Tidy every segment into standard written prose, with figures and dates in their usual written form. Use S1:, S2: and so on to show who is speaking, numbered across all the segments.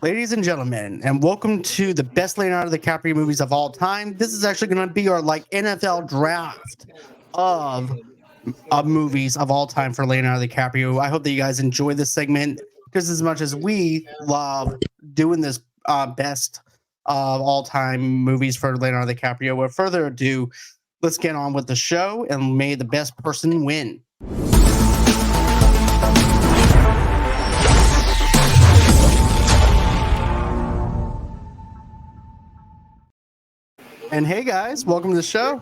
S1: Ladies and gentlemen, and welcome to the best Leonardo DiCaprio movies of all time. This is actually going to be our NFL draft of movies of all time for Leonardo DiCaprio. I hope that you guys enjoy this segment because as much as we love doing this best of all time movies for Leonardo DiCaprio, without further ado, let's get on with the show and may the best person win. And hey guys, welcome to the show.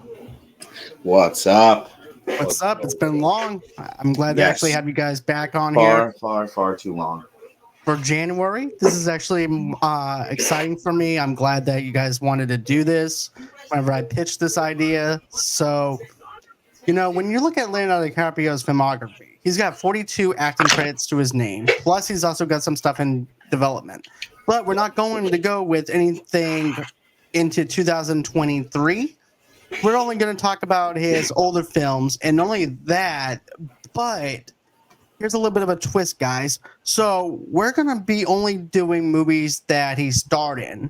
S2: What's up?
S1: What's up? It's been long. I'm glad to actually have you guys back on here.
S2: Far too long.
S1: For January. This is actually exciting for me. I'm glad that you guys wanted to do this whenever I pitched this idea. So, when you look at Leonardo DiCaprio's filmography, he's got 42 acting credits to his name. Plus, he's also got some stuff in development. But we're not going to go with anything into 2023. We're only going to talk about his older films, and not only that, but here's a little bit of a twist, guys. So we're going to be only doing movies that he starred in,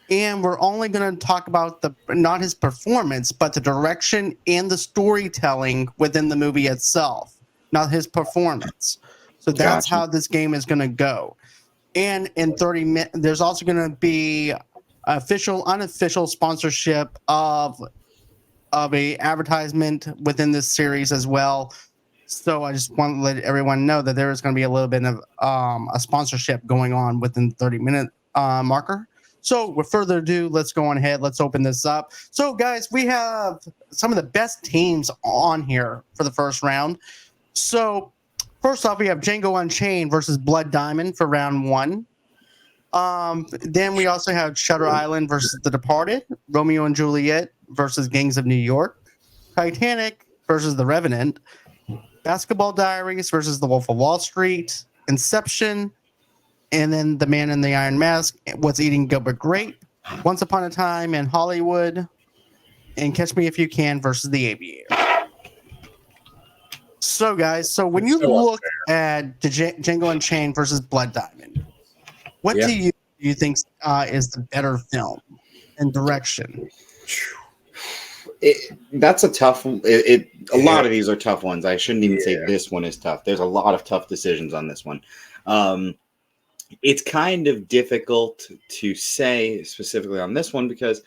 S1: and we're only going to talk about not his performance, but the direction and the storytelling within the movie itself, not his performance. So that's how this game is going to go. And in 30 minutes, there's also going to be official, unofficial sponsorship of a advertisement within this series as well. So I just want to let everyone know that there is going to be a little bit of a sponsorship going on within the 30-minute marker. So with further ado, let's go on ahead. Let's open this up. So guys, we have some of the best teams on here for the first round. So first off, we have Django Unchained versus Blood Diamond for round one. Then we also have Shutter Island versus The Departed, Romeo and Juliet versus Gangs of New York, Titanic versus The Revenant, Basketball Diaries versus The Wolf of Wall Street, Inception, and then The Man in the Iron Mask, What's Eating Gilbert Grape, Once Upon a Time in Hollywood, and Catch Me If You Can versus The Aviator. So guys, when you look at Django Unchained versus Blood Diamond, what do you think is the better film and direction?
S2: That's a tough one. A lot of these are tough ones. I shouldn't even say this one is tough. There's a lot of tough decisions on this one. It's kind of difficult to say specifically on this one because,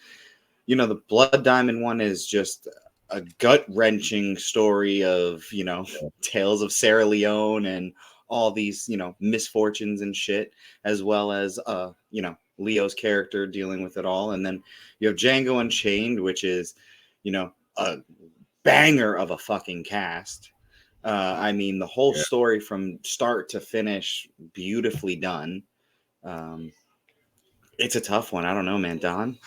S2: the Blood Diamond one is just a gut-wrenching story of, tales of Sierra Leone and all these, misfortunes and shit, as well as, Leo's character dealing with it all. And then you have Django Unchained, which is, a banger of a fucking cast. The whole story from start to finish, beautifully done. It's a tough one. I don't know, man. Don?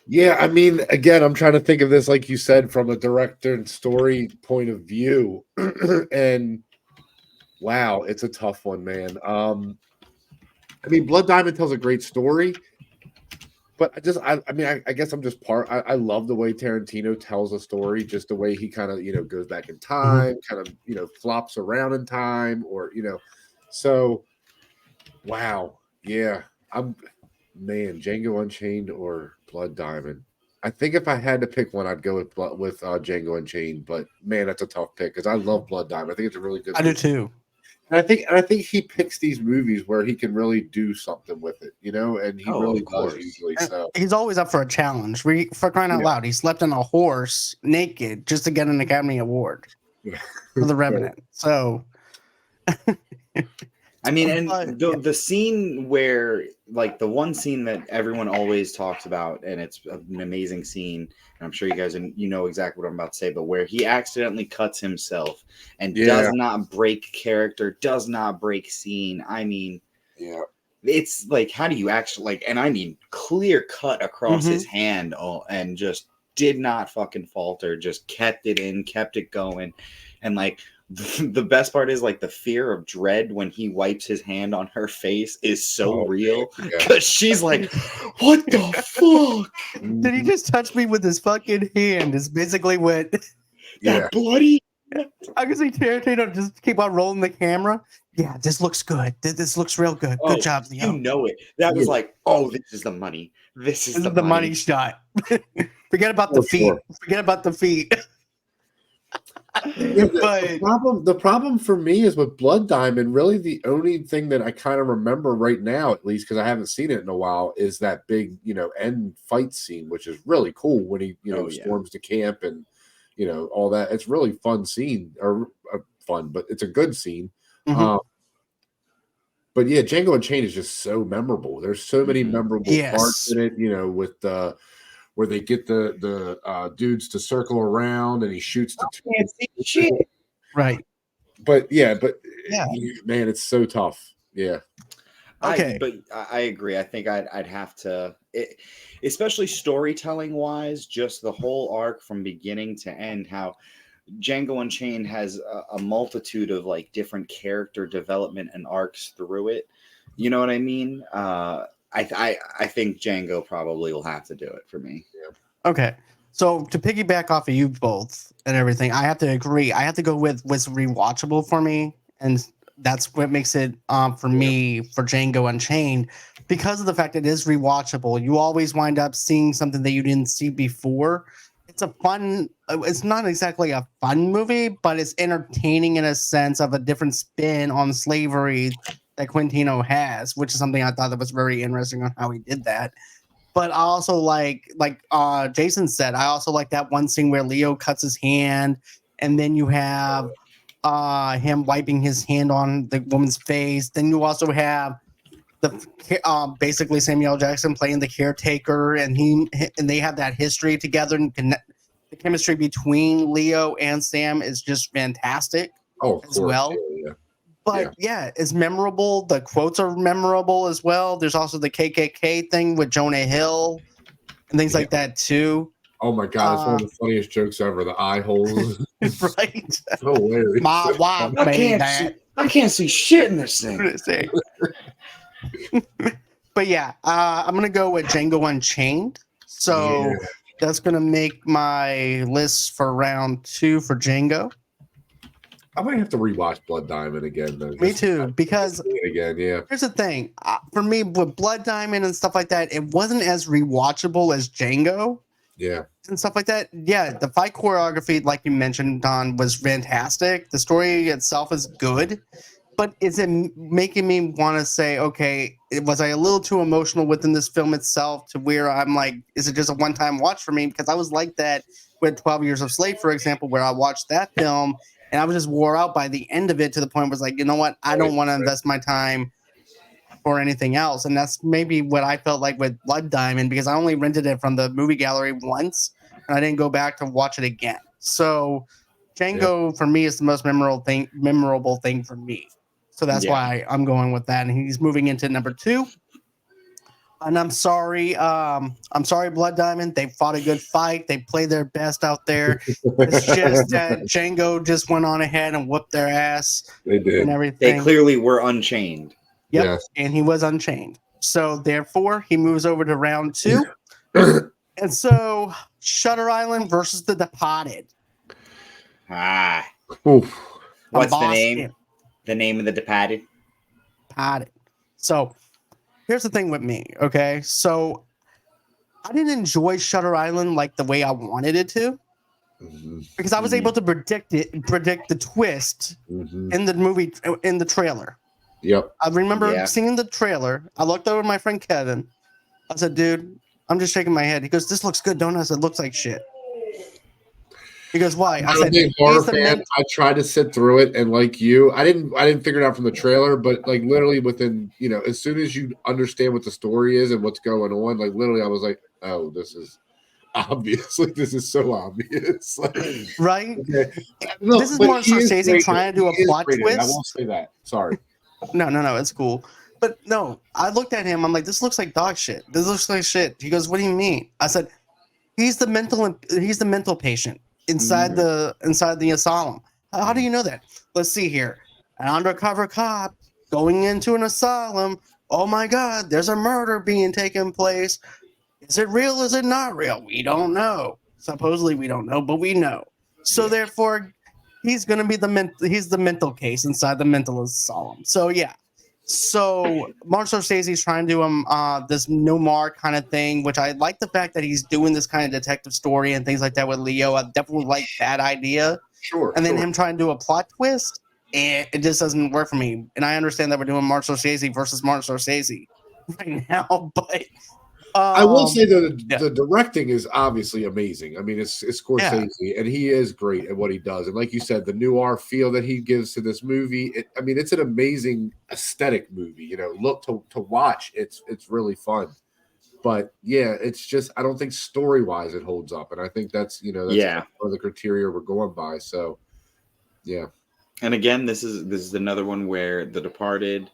S3: Yeah, again, I'm trying to think of this, like you said, from a director and story point of view. And wow, it's a tough one, man. Blood Diamond tells a great story, but I guess I'm just I love the way Tarantino tells a story, just the way he kind of, goes back in time, kind of, flops around in time, or, so wow. Yeah. Django Unchained or Blood Diamond. I think if I had to pick one, I'd go with Django Unchained, but man, that's a tough pick because I love Blood Diamond. I think it's a really good movie.
S1: I do too.
S3: And I think he picks these movies where he can really do something with it, and he really does usually. So
S1: he's always up for a challenge. For crying out loud, he slept on a horse naked just to get an Academy Award for The Revenant. So,
S2: the scene where, like, the one scene that everyone always talks about, and it's an amazing scene, and I'm sure you guys know exactly what I'm about to say, but where he accidentally cuts himself and does not break character, does not break scene. It's like, how do you actually, clear cut across his hand, and just did not fucking falter, just kept it in, kept it going, and the best part is the fear of dread when he wipes his hand on her face is so real because she's like, what the fuck?
S1: Did he just touch me with his fucking hand? Is basically what
S2: that bloody.
S1: I can see Tarantino just keep on rolling the camera. yeah, this looks good. This looks real good.
S2: Oh,
S1: Good job,
S2: you
S1: Leo.
S2: know it. That was
S3: Yeah.
S2: like, oh, this is the money. This is
S1: This
S2: the
S1: is the money
S2: money.
S1: shot. Forget about the
S3: For
S1: feet.
S3: sure.
S1: Forget about the feet.
S3: Yeah,
S1: But
S3: the problem for me is with Blood Diamond. Really, the only thing that I kind of remember right now, at least because I haven't seen it in a while, is that big, end fight scene, which is really cool when he,
S2: Oh, yeah.
S3: storms the camp and, all that. It's really fun scene or fun, but it's a good scene.
S1: Mhm.
S3: But yeah, Django Unchained is just so memorable. There's so many
S2: Mhm.
S3: memorable parts
S1: Yes.
S3: in it. With the where they get the dudes to circle around and he shoots the two.
S2: Can't see shit.
S1: Right.
S3: But yeah, man, it's so tough. Yeah.
S1: Okay.
S2: I agree. I think I'd have to, especially storytelling wise, just the whole arc from beginning to end. How Django Unchained has a multitude of like different character development and arcs through it. You know what I mean? I think Django probably will have to do it for me.
S1: Okay. So to piggyback off of you both and everything, I have to agree. I have to go with what's rewatchable for me, and that's what makes it for me for Django Unchained, because of the fact it is rewatchable. You always wind up seeing something that you didn't see before. It's a fun. It's not exactly a fun movie, but it's entertaining in a sense of a different spin on slavery that Quintino has, which is something I thought that was very interesting on how he did that. But I also like Jason said, I also like that one scene where Leo cuts his hand, and then you have him wiping his hand on the woman's face. Then you also have basically Samuel Jackson playing the caretaker, and they have that history together, and the chemistry between Leo and Sam is just fantastic.
S3: Oh, of
S1: as
S3: course.
S1: well.
S3: Yeah.
S1: But yeah, it's memorable. The quotes are memorable as well. There's also the KKK thing with Jonah Hill and things like that too.
S3: Oh my god, it's one of the funniest jokes ever. The eye holes.
S1: Right?
S3: So hilarious.
S1: My wife
S2: I
S1: made
S2: can't see shit in this thing.
S1: that. But yeah, I'm gonna go with Django Unchained. So that's gonna make my list for round 2 for Django.
S3: I might have to rewatch Blood Diamond again, though.
S1: Me too, because
S3: again, yeah.
S1: Here's the thing. For me, with Blood Diamond and stuff like that, it wasn't as rewatchable as Django.
S3: Yeah.
S1: And stuff like that. Yeah, the fight choreography, like you mentioned, Don, was fantastic. The story itself is good. But is it making me want to say, okay, was I a little too emotional within this film itself to where I'm like, is it just a one-time watch for me? Because I was like that with 12 Years a Slave, for example, where I watched that film and I was just wore out by the end of it to the point where I was like, you know what? I don't want to invest my time for anything else. And that's maybe what I felt like with Blood Diamond, because I only rented it from the movie gallery once and I didn't go back to watch it again. So Django for me is the most memorable thing for me. So that's why I'm going with that. And he's moving into number 2. And I'm sorry, Blood Diamond. They fought a good fight. They played their best out there. It's just that Django just went on ahead and whooped their ass.
S3: They did.
S1: And everything.
S2: They clearly were unchained.
S1: Yep.
S3: Yes.
S1: And he was unchained. So therefore, he moves over to round 2. And so Shutter Island versus The Departed.
S3: Oof.
S2: What's the name? The name of The Departed?
S1: Departed. So here's the thing with me, okay? So I didn't enjoy Shutter Island like the way I wanted it to, because I was able to predict the twist in the movie, in the trailer.
S3: Yep.
S1: I remember seeing the trailer. I looked over at my friend Kevin. I said, dude, I'm just shaking my head. He goes, this looks good, don't it? I said, looks like shit. He goes, why? I said,
S3: horror fan. I tried to sit through it, and like you, I didn't figure it out from the trailer, but like literally within, as soon as you understand what the story is and what's going on, like literally I was like, oh, this is obvious. Like this is so obvious. Like,
S1: right?
S3: Okay.
S1: No, this is more Scorsese trying to do a plot twist.
S3: I won't say that. Sorry.
S1: No, it's cool. But no, I looked at him. I'm like, this looks like dog shit. This looks like shit. He goes, what do you mean? I said, he's the mental patient inside the asylum. How do you know that? Let's see here. An undercover cop going into an asylum. Oh my God, there's a murder being taken place. Is it real? Is it not real? We don't know. Supposedly we don't know, but we know. So therefore, he's gonna be he's the mental case inside the mental asylum. So yeah. So Martin Scorsese's trying to do this noir kind of thing, which I like the fact that he's doing this kind of detective story and things like that with Leo. I definitely like that idea.
S3: Sure.
S1: And then him trying to do a plot twist, and it just doesn't work for me. And I understand that we're doing Martin Scorsese versus Martin Scorsese right now, but
S3: I will say that
S1: yeah.
S3: the directing is obviously amazing. I mean, it's Scorsese, and he is great at what he does. And like you said, the noir feel that he gives to this movie, it's an amazing aesthetic movie. You know, look to watch. It's really fun. But yeah, it's just I don't think story wise it holds up, and I think that's one of the criteria we're going by. So yeah.
S2: And again, this is another one where The Departed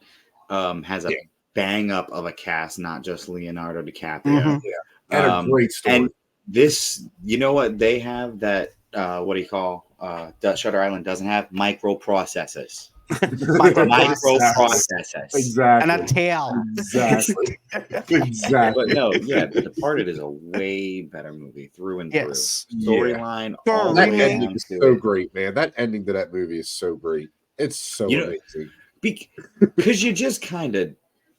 S2: has a bang up of a cast, not just Leonardo DiCaprio.
S1: Mm-hmm.
S3: And a great story.
S2: And this, you know what they have that what do you call Shutter Island doesn't have? Microprocessors. Microprocessors.
S3: Exactly.
S1: And a tail.
S3: Exactly.
S2: But no, yeah, The Departed is a way better movie through and through. Storyline.
S3: That ending is so great, man. That ending to that movie is so great. It's so amazing.
S2: Because you just kind of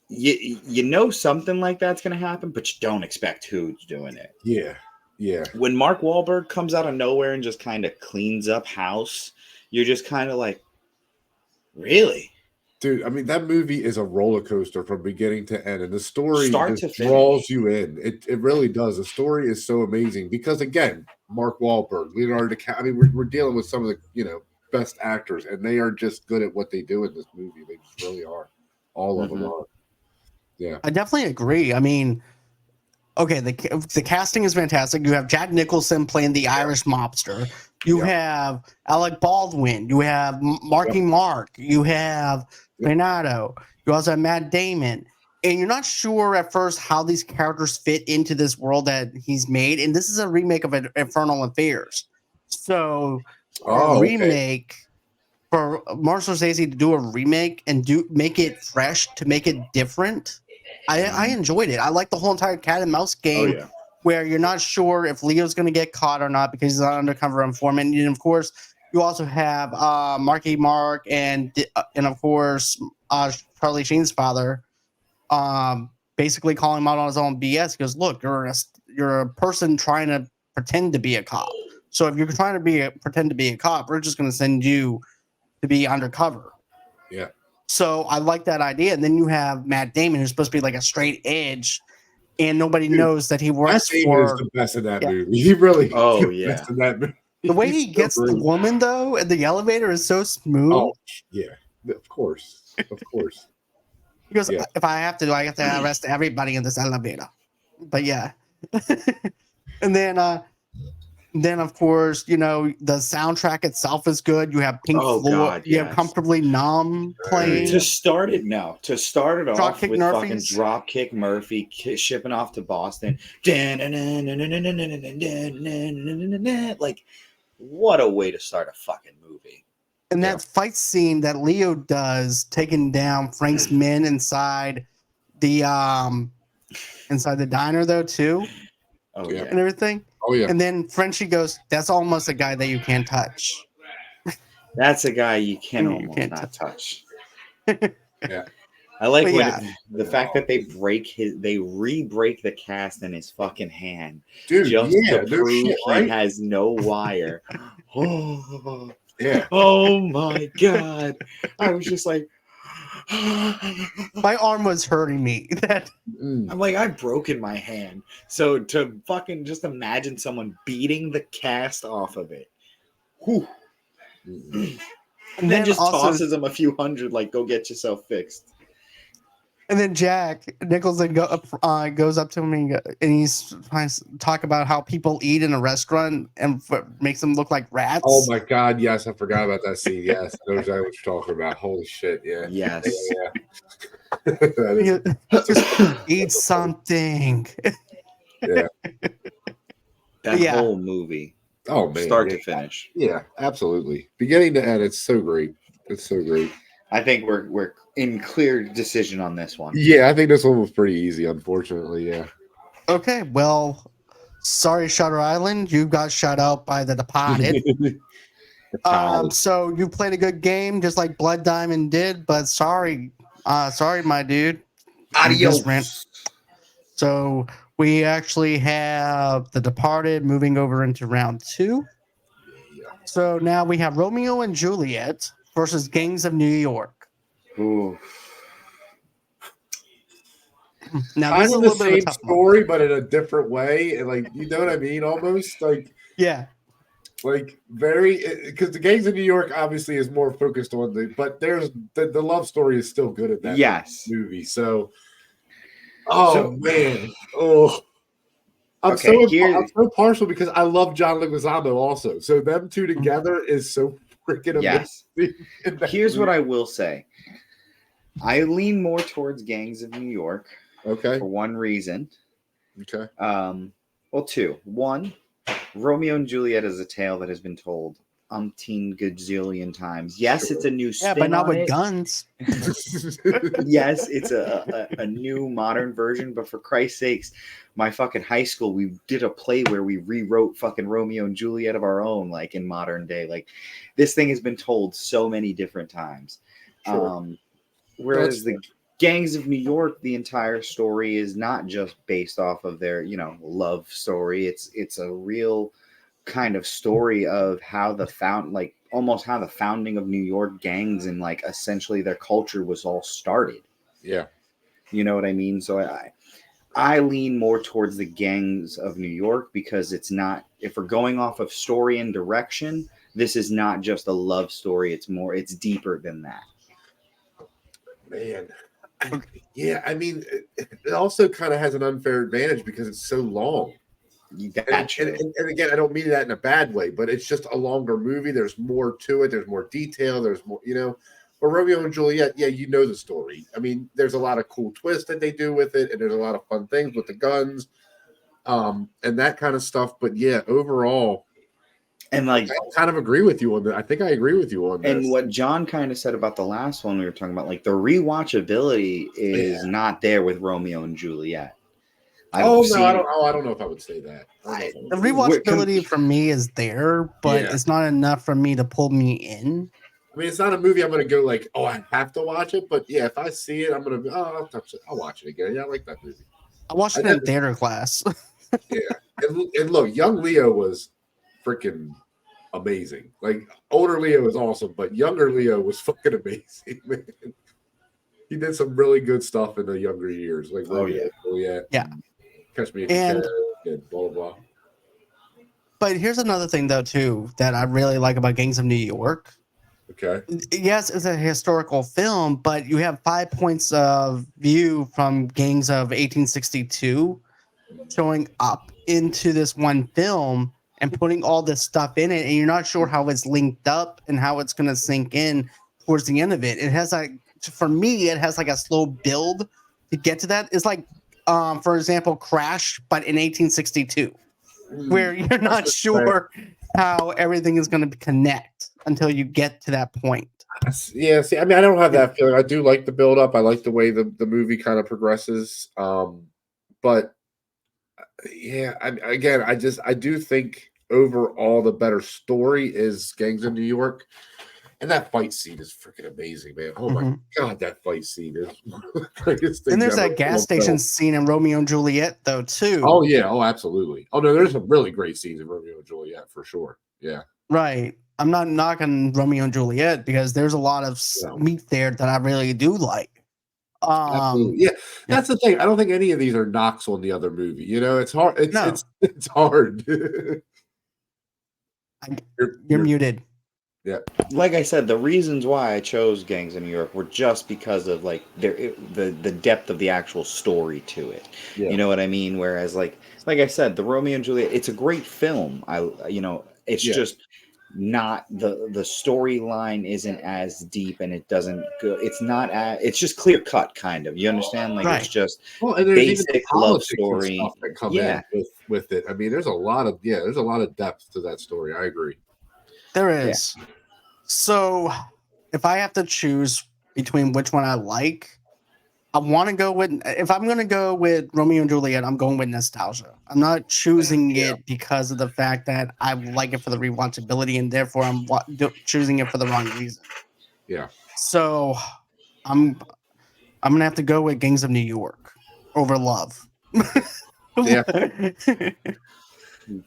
S2: you know something like that's going to happen, but you don't expect who's doing it.
S3: Yeah. Yeah.
S2: When Mark Wahlberg comes out of nowhere and just kind of cleans up house, you're just kind of like, really?
S3: Dude, I mean, that movie is a roller coaster from beginning to end, and the story just draws you in. It really does. The story is so amazing because, again, Mark Wahlberg, Leonardo DiCaprio. I mean, we're dealing with some of the best actors, and they are just good at what they do in this movie. They just really are. All of them are. Yeah,
S1: I definitely agree. I mean, okay, the casting is fantastic. You have Jack Nicholson playing the Irish mobster. You have Alec Baldwin. You have Marky Mark. You have Leonardo. You also have Matt Damon. And you're not sure at first how these characters fit into this world that he's made. And this is a remake of Infernal Affairs. So remake for Martin Scorsese to do a remake and make it fresh, to make it different. I enjoyed it. I like the whole entire cat and mouse game where you're not sure if Leo's going to get caught or not because he's an undercover informant. And of course, you also have Marky Mark and of course Charlie Sheen's father, basically calling him out on his own BS. He goes, "Look, you're a person trying to pretend to be a cop. So if you're trying to pretend to be a cop, we're just going to send you to be undercover."
S3: Yeah.
S1: So I like that idea. And then you have Matt Damon, who's supposed to be like a straight edge, and nobody knows that he works
S3: Matt
S1: for.
S3: Damon is the best in that movie. He really
S2: is
S3: the best in that movie.
S1: The way he gets the woman though in the elevator is so smooth.
S3: Oh yeah, of course.
S1: He goes, "If I have to, I have to arrest everybody in this elevator." But yeah, and then of course, the soundtrack itself is good. You have Pink Floyd, you have Comfortably Numb playing.
S2: To start it off with fucking Dropkick Murphy shipping off to Boston. Like, what a way to start a fucking movie.
S1: And that fight scene that Leo does, taking down Frank's men inside the diner though too.
S2: Oh yeah.
S1: And everything.
S3: Oh yeah.
S1: And then Frenchie goes, "That's almost a guy that you can't touch."
S2: That's a guy you can almost not touch.
S3: Yeah.
S2: I like the fact that they re-break the cast in his fucking hand.
S3: Dude,
S2: to prove he has no wire.
S3: Yeah.
S2: Oh my god. I was just like,
S1: my arm was hurting me.
S2: I'm like, I've broken my hand. So to fucking just imagine someone beating the cast off of it. Whew. And then just tosses him a few hundred, like, go get yourself fixed.
S1: And then Jack Nicholson goes up to him and he's trying to talk about how people eat in a restaurant and makes them look like rats.
S3: Oh my god, yes, I forgot about that scene. Yes, I know exactly what you're talking about. Holy shit, yeah.
S2: Yes.
S1: Just eat something.
S3: Yeah.
S2: That whole movie.
S3: Oh man.
S2: Start to finish.
S3: Yeah, absolutely. Beginning to end, it's so great. It's so great.
S2: I think we're in clear decision on this one.
S3: Yeah, I think this one was pretty easy, unfortunately. Yeah.
S1: Okay, well, sorry, Shutter Island, you got shut out by The Departed. So you played a good game, just like Blood Diamond did, but sorry, my dude. You just ran.
S2: Adios.
S1: So we actually have The Departed moving over into round 2. So now we have Romeo and Juliet versus Gangs of New York.
S2: Ooh.
S1: Now
S3: Kind
S1: this is a
S3: of the
S1: little bit of a
S3: same
S1: tough
S3: story,
S1: one.
S3: but in a different way. And like, you know what I mean? Almost
S1: Yeah.
S3: like very, because the Gangs of New York obviously is more focused on but there's the love story is still good in that
S2: Yes.
S3: movie. So, man, I'm
S2: Okay,
S3: I'm so partial because I love John Leguizamo also. So them two together is so freaking
S2: Yes.
S3: amazing.
S2: Here's what I will say. I lean more towards Gangs of New York.
S3: Okay.
S2: For one reason.
S3: Okay.
S2: Well, two. One, Romeo and Juliet is a tale that has been told umpteen gazillion times. Yes,
S3: Sure.
S2: it's a new spin
S1: Yeah, but not
S2: on
S1: with
S2: it.
S1: guns.
S2: Yes, it's a new modern version, but for Christ's sakes, my fucking high school, we did a play where we rewrote fucking Romeo and Juliet of our own, like in modern day. Like this thing has been told so many different times.
S3: Sure.
S2: Whereas the Gangs of New York, the entire story is not just based off of their, love story. It's a real kind of story of how almost how the founding of New York gangs and like essentially their culture was all started.
S3: Yeah.
S2: You know what I mean? So I lean more towards the Gangs of New York because it's not, if we're going off of story and direction, this is not just a love story. It's deeper than that.
S3: Man. Yeah, I mean, it also kind of has an unfair advantage because it's so long.
S2: You got you.
S3: And again, I don't mean that in a bad way, but it's just a longer movie. There's more to it. There's more detail. There's more, But Romeo and Juliet, yeah, you know the story. I mean, there's a lot of cool twists that they do with it, and there's a lot of fun things with the guns, and that kind of stuff. But yeah, overall,
S2: and like,
S3: I kind of agree with you on that. I think I agree with you on that.
S2: And what John kind of said about the last one we were talking about, like the rewatchability is not there with Romeo and Juliet.
S3: I don't know if I would say that.
S1: The rewatchability for me is there, but it's not enough for me to pull me in.
S3: I mean, it's not a movie I'm going to go like, oh, I have to watch it. But yeah, if I see it, I'm going to be, I'll touch it. I'll watch it again. Yeah, I like that movie.
S1: I watched it in theater class.
S3: Yeah. And look, young Leo was freaking amazing. Like, older Leo was awesome, but younger Leo was fucking amazing, man. He did some really good stuff in the younger years. Like,
S1: yeah.
S3: Catch Me If You Can, and blah, blah, blah.
S1: But here's another thing, though, too, that I really like about Gangs of New York.
S3: Okay.
S1: Yes, it's a historical film, but you have 5 points of view from gangs of 1862 showing up into this one film and putting all this stuff in it, and you're not sure how it's linked up and how it's going to sink in towards the end of it. It has for me, it has like a slow build to get to that. It's like, for example, Crash, but in 1862, where you're not sure how everything is going to connect until you get to that point.
S3: Yeah, see, I mean, I don't have that feeling. I do like the build up. I like the way the movie kind of progresses. But yeah, I do think overall the better story is Gangs of New York. And that fight scene is freaking amazing, man. Oh my God, that fight scene is one of the greatest things.
S1: And there's that gas station scene in Romeo and Juliet, though, too.
S3: Oh, yeah. Oh, absolutely. Oh, no, there's some really great scenes in Romeo and Juliet, for sure. Yeah.
S1: Right. I'm not knocking Romeo and Juliet because there's a lot of meat there that I really do like.
S3: Yeah, that's the thing. I don't think any of these are knocks on the other movie. It's hard. It's hard.
S1: You're muted.
S3: Yeah.
S2: Like I said, the reasons why I chose Gangs of New York were just because of like the depth of the actual story to it. Yeah. You know what I mean? Whereas like I said, the Romeo and Juliet, it's a great film. It's just not the storyline isn't as deep, and it doesn't go. It's not it's just clear cut, kind of. You understand? Like it's just
S3: and
S2: basic love story
S3: that come in with it. I mean, there's a lot of depth to that story. I agree.
S1: There is. Yeah. So if I have to choose between which one I like, I want to go with, if I'm going to go with Romeo and Juliet, I'm going with nostalgia. I'm not choosing it because of the fact that I like it for the rewatchability, and therefore I'm choosing it for the wrong reason.
S3: Yeah.
S1: So I'm gonna have to go with Gangs of New York over Love.
S3: Yeah.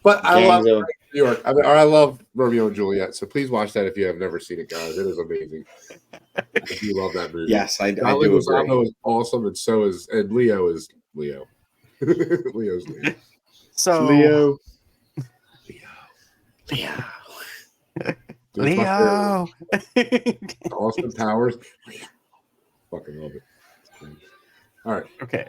S3: But I love
S2: Gangs of
S3: New York. I mean, or I love Romeo and Juliet. So please watch that if you have never seen it, guys. It is amazing. I do love that movie.
S2: Yes, I
S3: John
S2: do agree.
S3: Leguizamo is awesome, and so is Leo is Leo. Leo's Leo.
S1: So
S3: Leo.
S2: Yeah.
S3: Dude, it's my favorite.
S1: Leo.
S3: Austin Powers. Fucking love it. All right.
S1: Okay.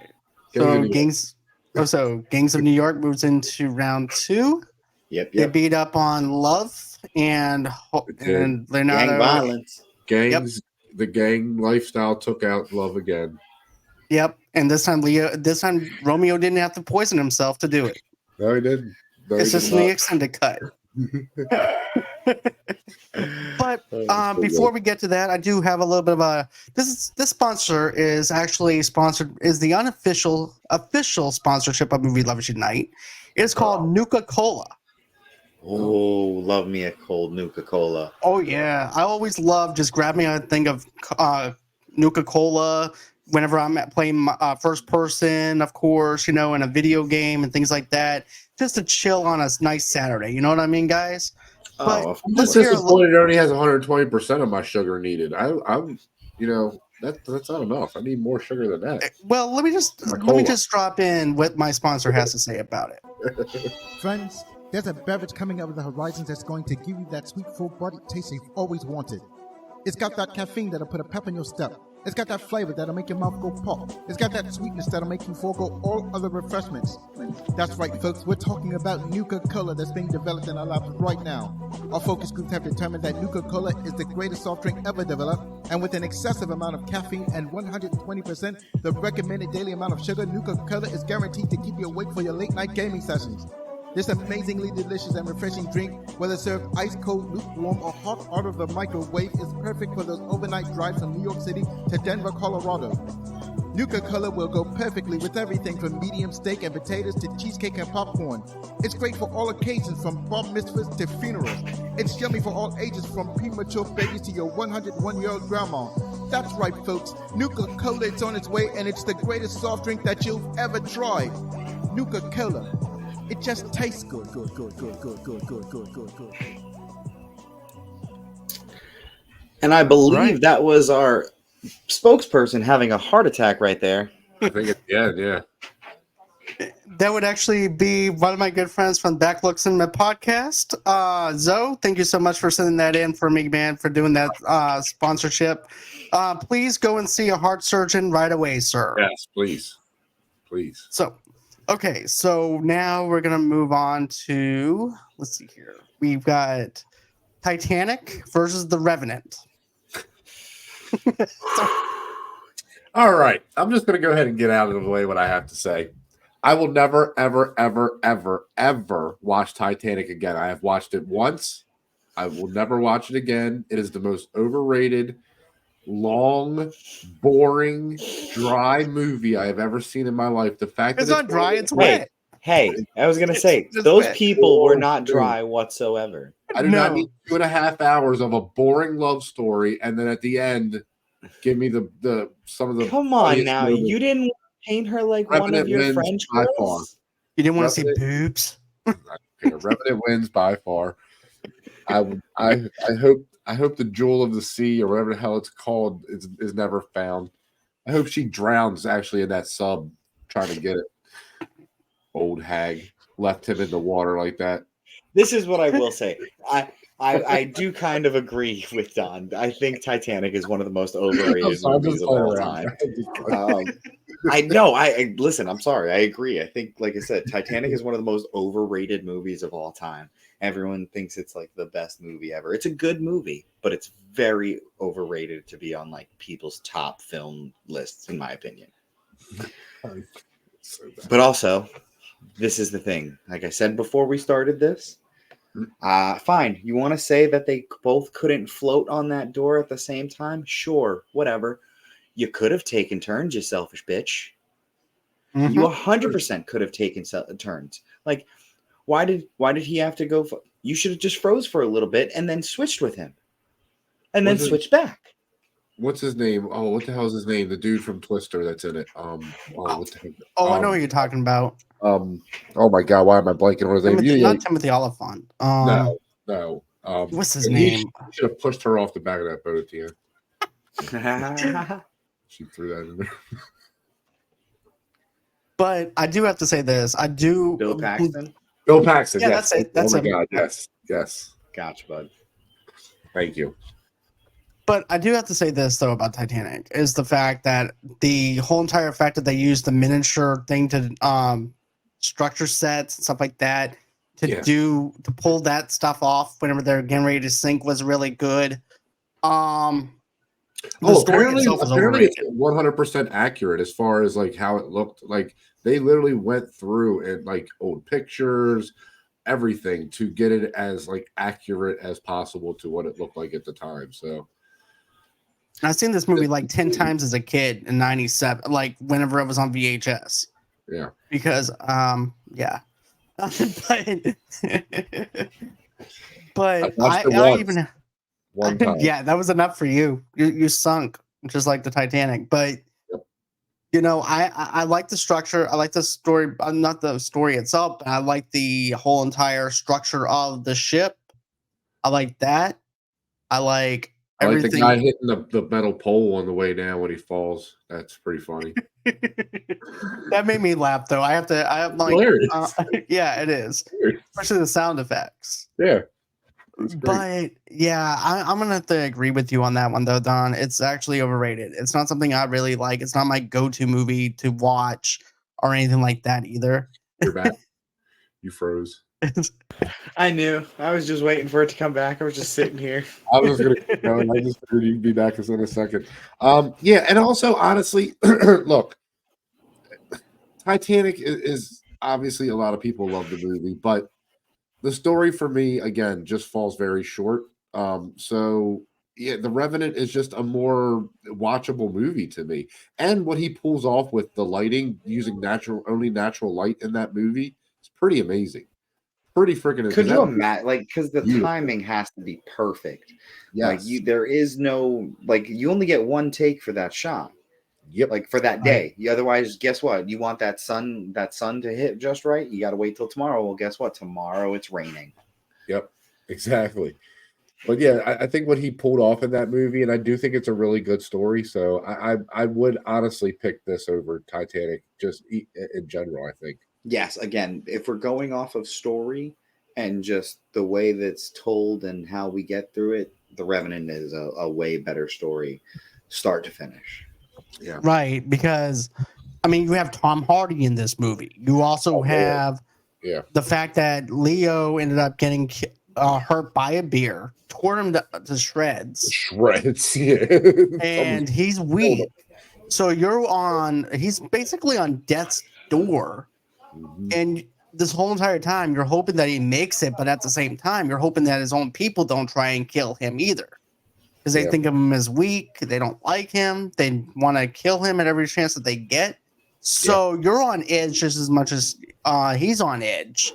S3: Gangs of New York.
S1: Gangs of New York moves into round 2.
S2: Yep.
S1: They beat up on Love and Leonardo.
S2: Gang violence.
S3: Gangs. The gang lifestyle took out Love again.
S1: Yep. And this time Romeo didn't have to poison himself to do it.
S3: No, he didn't. No,
S1: It's
S3: he
S1: just
S3: did
S1: the
S3: not.
S1: extended cut. But
S3: So
S1: before
S3: good.
S1: we get to that, I do have a little bit of a this sponsor is actually the unofficial official sponsorship of Movie Lovers Unite. It's called Nuka-Cola.
S2: Oh, love me a cold Nuka-Cola.
S1: Oh yeah, I always love just grabbing a thing of Nuka-Cola whenever I'm playing first person, of course, in a video game and things like that, just to chill on a nice Saturday. You know what I mean, guys? But
S2: Oh, of
S3: I'm
S1: let's
S3: just
S1: hear a little.
S3: disappointed it only has 120% of my sugar needed. I'm that's not enough. I need more sugar than that.
S1: Well, let me just drop in what my sponsor has to say about it.
S4: Friends, there's a beverage coming up with the horizons that's going to give you that sweet, full-bodied taste you've always wanted. It's got that caffeine that'll put a pep in your step. It's got that flavor that'll make your mouth go pop. It's got that sweetness that'll make you forego all other refreshments. That's right, folks. We're talking about Nuka-Cola that's being developed in our labs right now. Our focus groups have determined that Nuka-Cola is the greatest soft drink ever developed, and with an excessive amount of caffeine and 120% the recommended daily amount of sugar, Nuka-Cola is guaranteed to keep you awake for your late-night gaming sessions. This amazingly delicious and refreshing drink, whether served ice cold, lukewarm, or hot out of the microwave, is perfect for those overnight drives from New York City to Denver, Colorado. Nuka-Cola will go perfectly with everything from medium steak and potatoes to cheesecake and popcorn. It's great for all occasions, from bar mitzvahs to funerals. It's yummy for all ages, from premature babies to your 101-year-old grandma. That's right, folks. Nuka-Cola is on its way, and it's the greatest soft drink that you've ever tried. Nuka-Cola. It just tastes good.
S2: And I believe
S1: Right.
S2: that was our spokesperson having a heart attack right there.
S3: I think at the end, yeah.
S1: That would actually be one of my good friends from Backlooks in my podcast. Zoe, thank you so much for sending that in for me, man, for doing that sponsorship. Please go and see a heart surgeon right away, sir.
S3: Yes, please. Please.
S1: So now we're going to move on to, let's see here. We've got Titanic versus The Revenant.
S3: All right. I'm just going to go ahead and get out of the way what I have to say. I will never, ever, ever, ever, ever watch Titanic again. I have watched it once. I will never watch it again. It is the most overrated, long, boring, dry movie I have ever seen in my life. The fact
S1: It's
S3: that
S1: not dry, it's
S2: Hey,
S1: wet.
S2: hey, I was going to say,
S1: It's
S2: those
S1: wet.
S2: people were not dry whatsoever.
S3: I do not need 2.5 hours of a boring love story, and then at the end, give me the some of the.
S2: Come on
S3: funniest
S2: now.
S3: moments.
S2: You didn't paint her like one
S3: Revenant
S2: of your
S3: wins
S2: French
S3: by far.
S2: girls?
S1: You didn't want to see
S3: Revenant-
S1: boobs?
S3: Okay, Revenant wins by far. I hope the Jewel of the Sea, or whatever the hell it's called, is never found. I hope she drowns actually in that sub trying to get it. Old hag left him in the water like that.
S2: This is what I will say. I do kind of agree with Don. I think Titanic is one of the most overrated movies of all time. I know. I listen. I'm sorry. I agree. I think, like I said, Titanic is one of the most overrated movies of all time. Everyone thinks it's like the best movie ever. It's a good movie, but it's very overrated to be on like people's top film lists, in my opinion.
S3: So bad.
S2: But also, this is the thing. Like I said before we started this, fine. You want to say that they both couldn't float on that door at the same time? Sure, whatever. You could have taken turns, you selfish bitch.
S1: Mhm.
S2: You 100% could have taken turns. Like, why did he have to go? You should have just froze for a little bit and then switched with him, and then switched back.
S3: What's his name? Oh, what the hell is his name? The dude from Twister that's in it. What the heck?
S1: I know what you're talking about.
S3: Oh my god, why am I blanking on his name?
S1: Not Timothy Oliphant.
S3: No.
S1: What's his name?
S3: He should have pushed her off the back of that boat at the end. She threw that in there.
S1: But I do have to say this. I do.
S2: Bill Paxton.
S3: Bill Paxton.
S1: Yeah,
S3: yes.
S1: that's it. That's
S3: oh my god. Yes.
S2: Gotcha, bud.
S3: Thank you.
S1: But I do have to say this though about Titanic is the fact that the whole entire fact that they used the miniature thing to structure sets and stuff like that to pull that stuff off whenever they're getting ready to sink was really good. The story itself was
S3: apparently it's
S1: overrated.
S3: 100% accurate as far as like how it looked. Like they literally went through and like old pictures, everything to get it as like accurate as possible to what it looked like at the time. So
S1: I've seen this movie like 10 times as a kid in 97, like whenever it was on VHS.
S3: Yeah.
S1: Because but I even
S3: one time.
S1: Yeah, that was enough for you. You sunk just like the Titanic. But you know, I like the structure. I like the story, not the story itself, but I like the whole entire structure of the ship. I like that. I like everything.
S3: The guy hitting the metal pole on the way down when he falls. That's pretty funny.
S1: That made me laugh though. Yeah, it is. Especially the sound effects.
S3: Yeah.
S1: But yeah, I'm gonna have to agree with you on that one though, Don. It's actually overrated. It's not something I really like. It's not my go-to movie to watch or anything like that either.
S3: You're back. You froze.
S2: I knew. I was just waiting for it to come back. I was just sitting here.
S3: I was gonna keep going. I just figured you'd be back in a second. Yeah, and also honestly, look, Titanic is obviously a lot of people love the movie, but the story for me again just falls very short. So yeah, The Revenant is just a more watchable movie to me. And what he pulls off with the lighting, using only natural light in that movie, is pretty amazing. Pretty freaking.
S2: Could you imagine? Like, because the timing has to be perfect.
S3: Yes.
S2: Like there is no you only get one take for that shot.
S3: Yep.
S2: Like for that day. Otherwise, guess what? You want that sun to hit just right. You got to wait till tomorrow. Well, guess what? Tomorrow it's raining.
S3: Yep. Exactly. But yeah, I think what he pulled off in that movie, and I do think it's a really good story. So I would honestly pick this over Titanic, just in general. I think.
S2: Yes. Again, if we're going off of story and just the way that's told and how we get through it, The Revenant is a way better story, start to finish.
S3: Yeah.
S1: Right, because I mean, you have Tom Hardy in this movie. You also have the fact that Leo ended up getting hurt by a beer, tore him to shreds.
S3: Yeah.
S1: And he's weak. So he's basically on death's door.
S3: Mm-hmm.
S1: And this whole entire time, you're hoping that he makes it, but at the same time, you're hoping that his own people don't try and kill him either. Because they think of him as weak. They don't like him. They want to kill him at every chance that they get. So you're on edge just as much as he's on edge.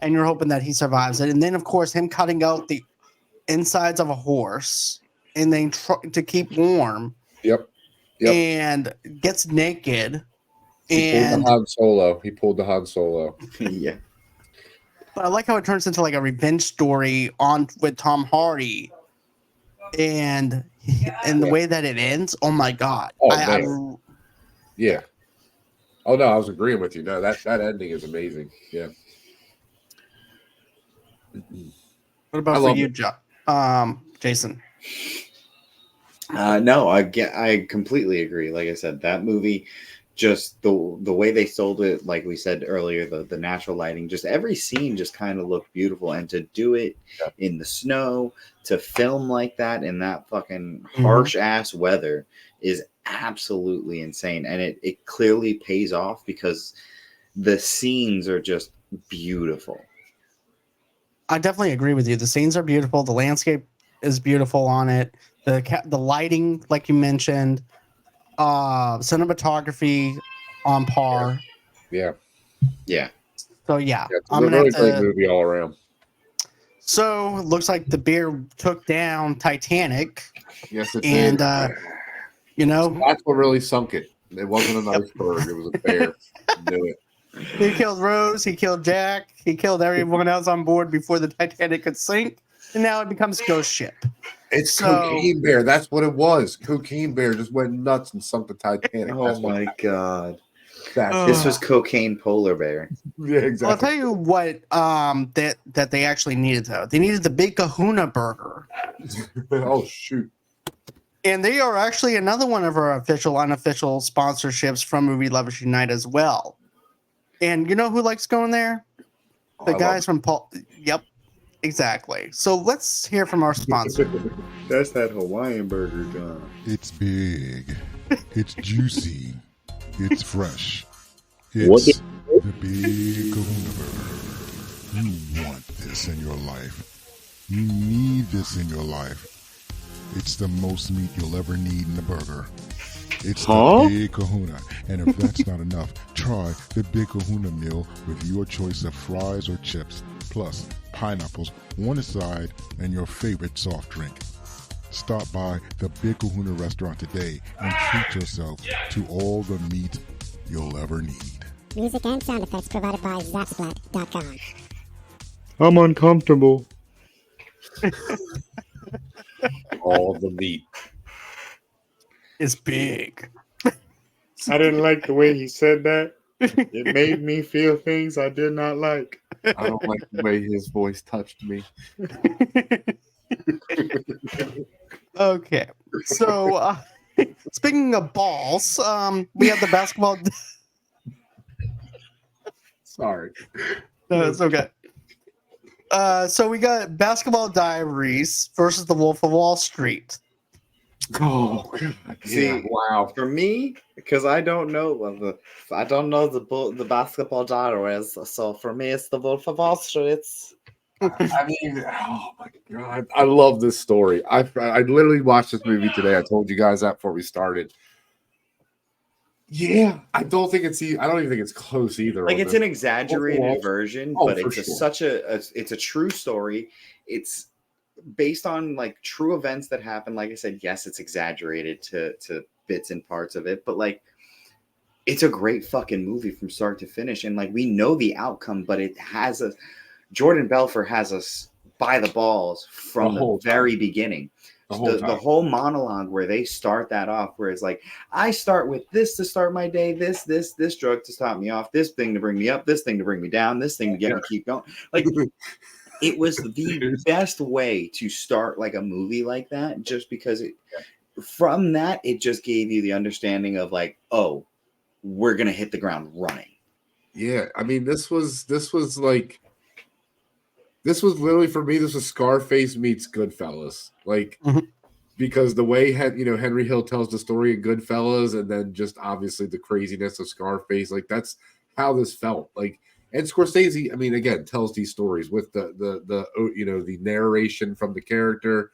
S1: And you're hoping that he survives it. And then, of course, him cutting out the insides of a horse and then to keep warm.
S3: Yep.
S1: And gets naked.
S3: He pulled the Han Solo.
S2: Yeah.
S1: But I like how it turns into like a revenge story with Tom Hardy. And the way that it ends, oh my god!
S3: Yeah. Oh no, I was agreeing with you. No, that ending is amazing. Yeah.
S1: What about for you, Jason?
S2: No, I completely agree. Like I said, that movie, just the way they sold it, like we said earlier, the natural lighting, just every scene just kind of looked beautiful. And to do it in the snow, to film like that in that fucking harsh ass weather is absolutely insane. And it clearly pays off because the scenes are just beautiful.
S1: I definitely agree with you. The scenes are beautiful. The landscape is beautiful on it. The lighting, like you mentioned, cinematography on par.
S3: Yeah.
S2: Yeah.
S1: So yeah,
S3: It's a
S1: I'm gonna
S3: really
S1: have
S3: great
S1: to.
S3: movie all around.
S1: So it looks like the bear took down Titanic,
S3: Yes, it
S1: and
S3: did.
S1: you know,
S3: That's what really sunk it. It wasn't an
S1: Yep.
S3: iceberg. It was a bear. Knew it.
S1: he killed Rose, he killed Jack, he killed everyone else on board before the Titanic could sink, and now it becomes a ghost ship.
S3: It's
S1: So-
S3: Cocaine Bear. That's what it was. Cocaine Bear just went nuts and sunk the Titanic.
S2: Oh
S3: That's what
S2: my god.
S3: That's
S2: This was Cocaine Polar Bear.
S3: yeah,
S1: I'll
S3: exactly.
S1: tell you what that they actually needed though. They needed the Big Kahuna Burger.
S3: Oh shoot.
S1: And they are actually another one of our official, unofficial sponsorships from Movie Lovers Unite as well. And you know who likes going there?
S3: Oh,
S1: The
S3: I
S1: guys from Paul. Yep, exactly. So let's hear from our sponsor.
S2: That's that Hawaiian burger, John.
S4: It's big. It's juicy. It's fresh.
S2: What
S4: It's the Big Kahuna Burger. You want this in your life. You need this in your life. It's the most meat you'll ever need in a burger. It's the Big Kahuna. And if that's not enough, try the Big Kahuna meal with your choice of fries or chips, plus pineapples on the side and your favorite soft drink. Stop by the Big Kahuna restaurant today and treat yourself to all the meat you'll ever need.
S5: Music and sound effects provided by Zapsplat.com.
S2: I'm uncomfortable.
S3: All the meat.
S1: It's big.
S2: I didn't like the way he said that. It made me feel things I did not like.
S3: I don't like the way his voice touched me.
S1: Okay, so speaking of balls, we have the basketball.
S3: Sorry.
S1: No, it's okay. So we got Basketball Diaries versus The Wolf of Wall Street.
S3: Oh God.
S2: See,
S3: Yeah, wow.
S2: For me, because I don't know the basketball genres, so for me it's the Wolf of Wall Street.
S3: I mean, oh my God. I love this story. I literally watched this movie today. I told you guys that before we started. Yeah, I don't even think it's close either.
S2: Like
S3: on
S2: it's
S3: this.
S2: an exaggerated version,
S3: Oh,
S2: but
S3: for
S2: it's
S3: sure.
S2: such it's a true story. It's based on like true events that happened. Like I said, yes, it's exaggerated to bits and parts of it, but like it's a great fucking movie from start to finish. And like we know the outcome, but it has a Jordan Belfort has us by the balls from the very beginning. The whole monologue where they start that off, where it's like, I start with this to start my day, this drug to stop me off, this thing to bring me up, this thing to bring me down, this thing to get me keep going. Like it was the best way to start like a movie like that, just because from that it just gave you the understanding of like, oh, we're gonna hit the ground running.
S3: Yeah, I mean, this was literally for me. This was Scarface meets Goodfellas, like because the way Henry Hill tells the story of Goodfellas, and then just obviously the craziness of Scarface, like that's how this felt. Like, and Scorsese, I mean, again, tells these stories with the narration from the character,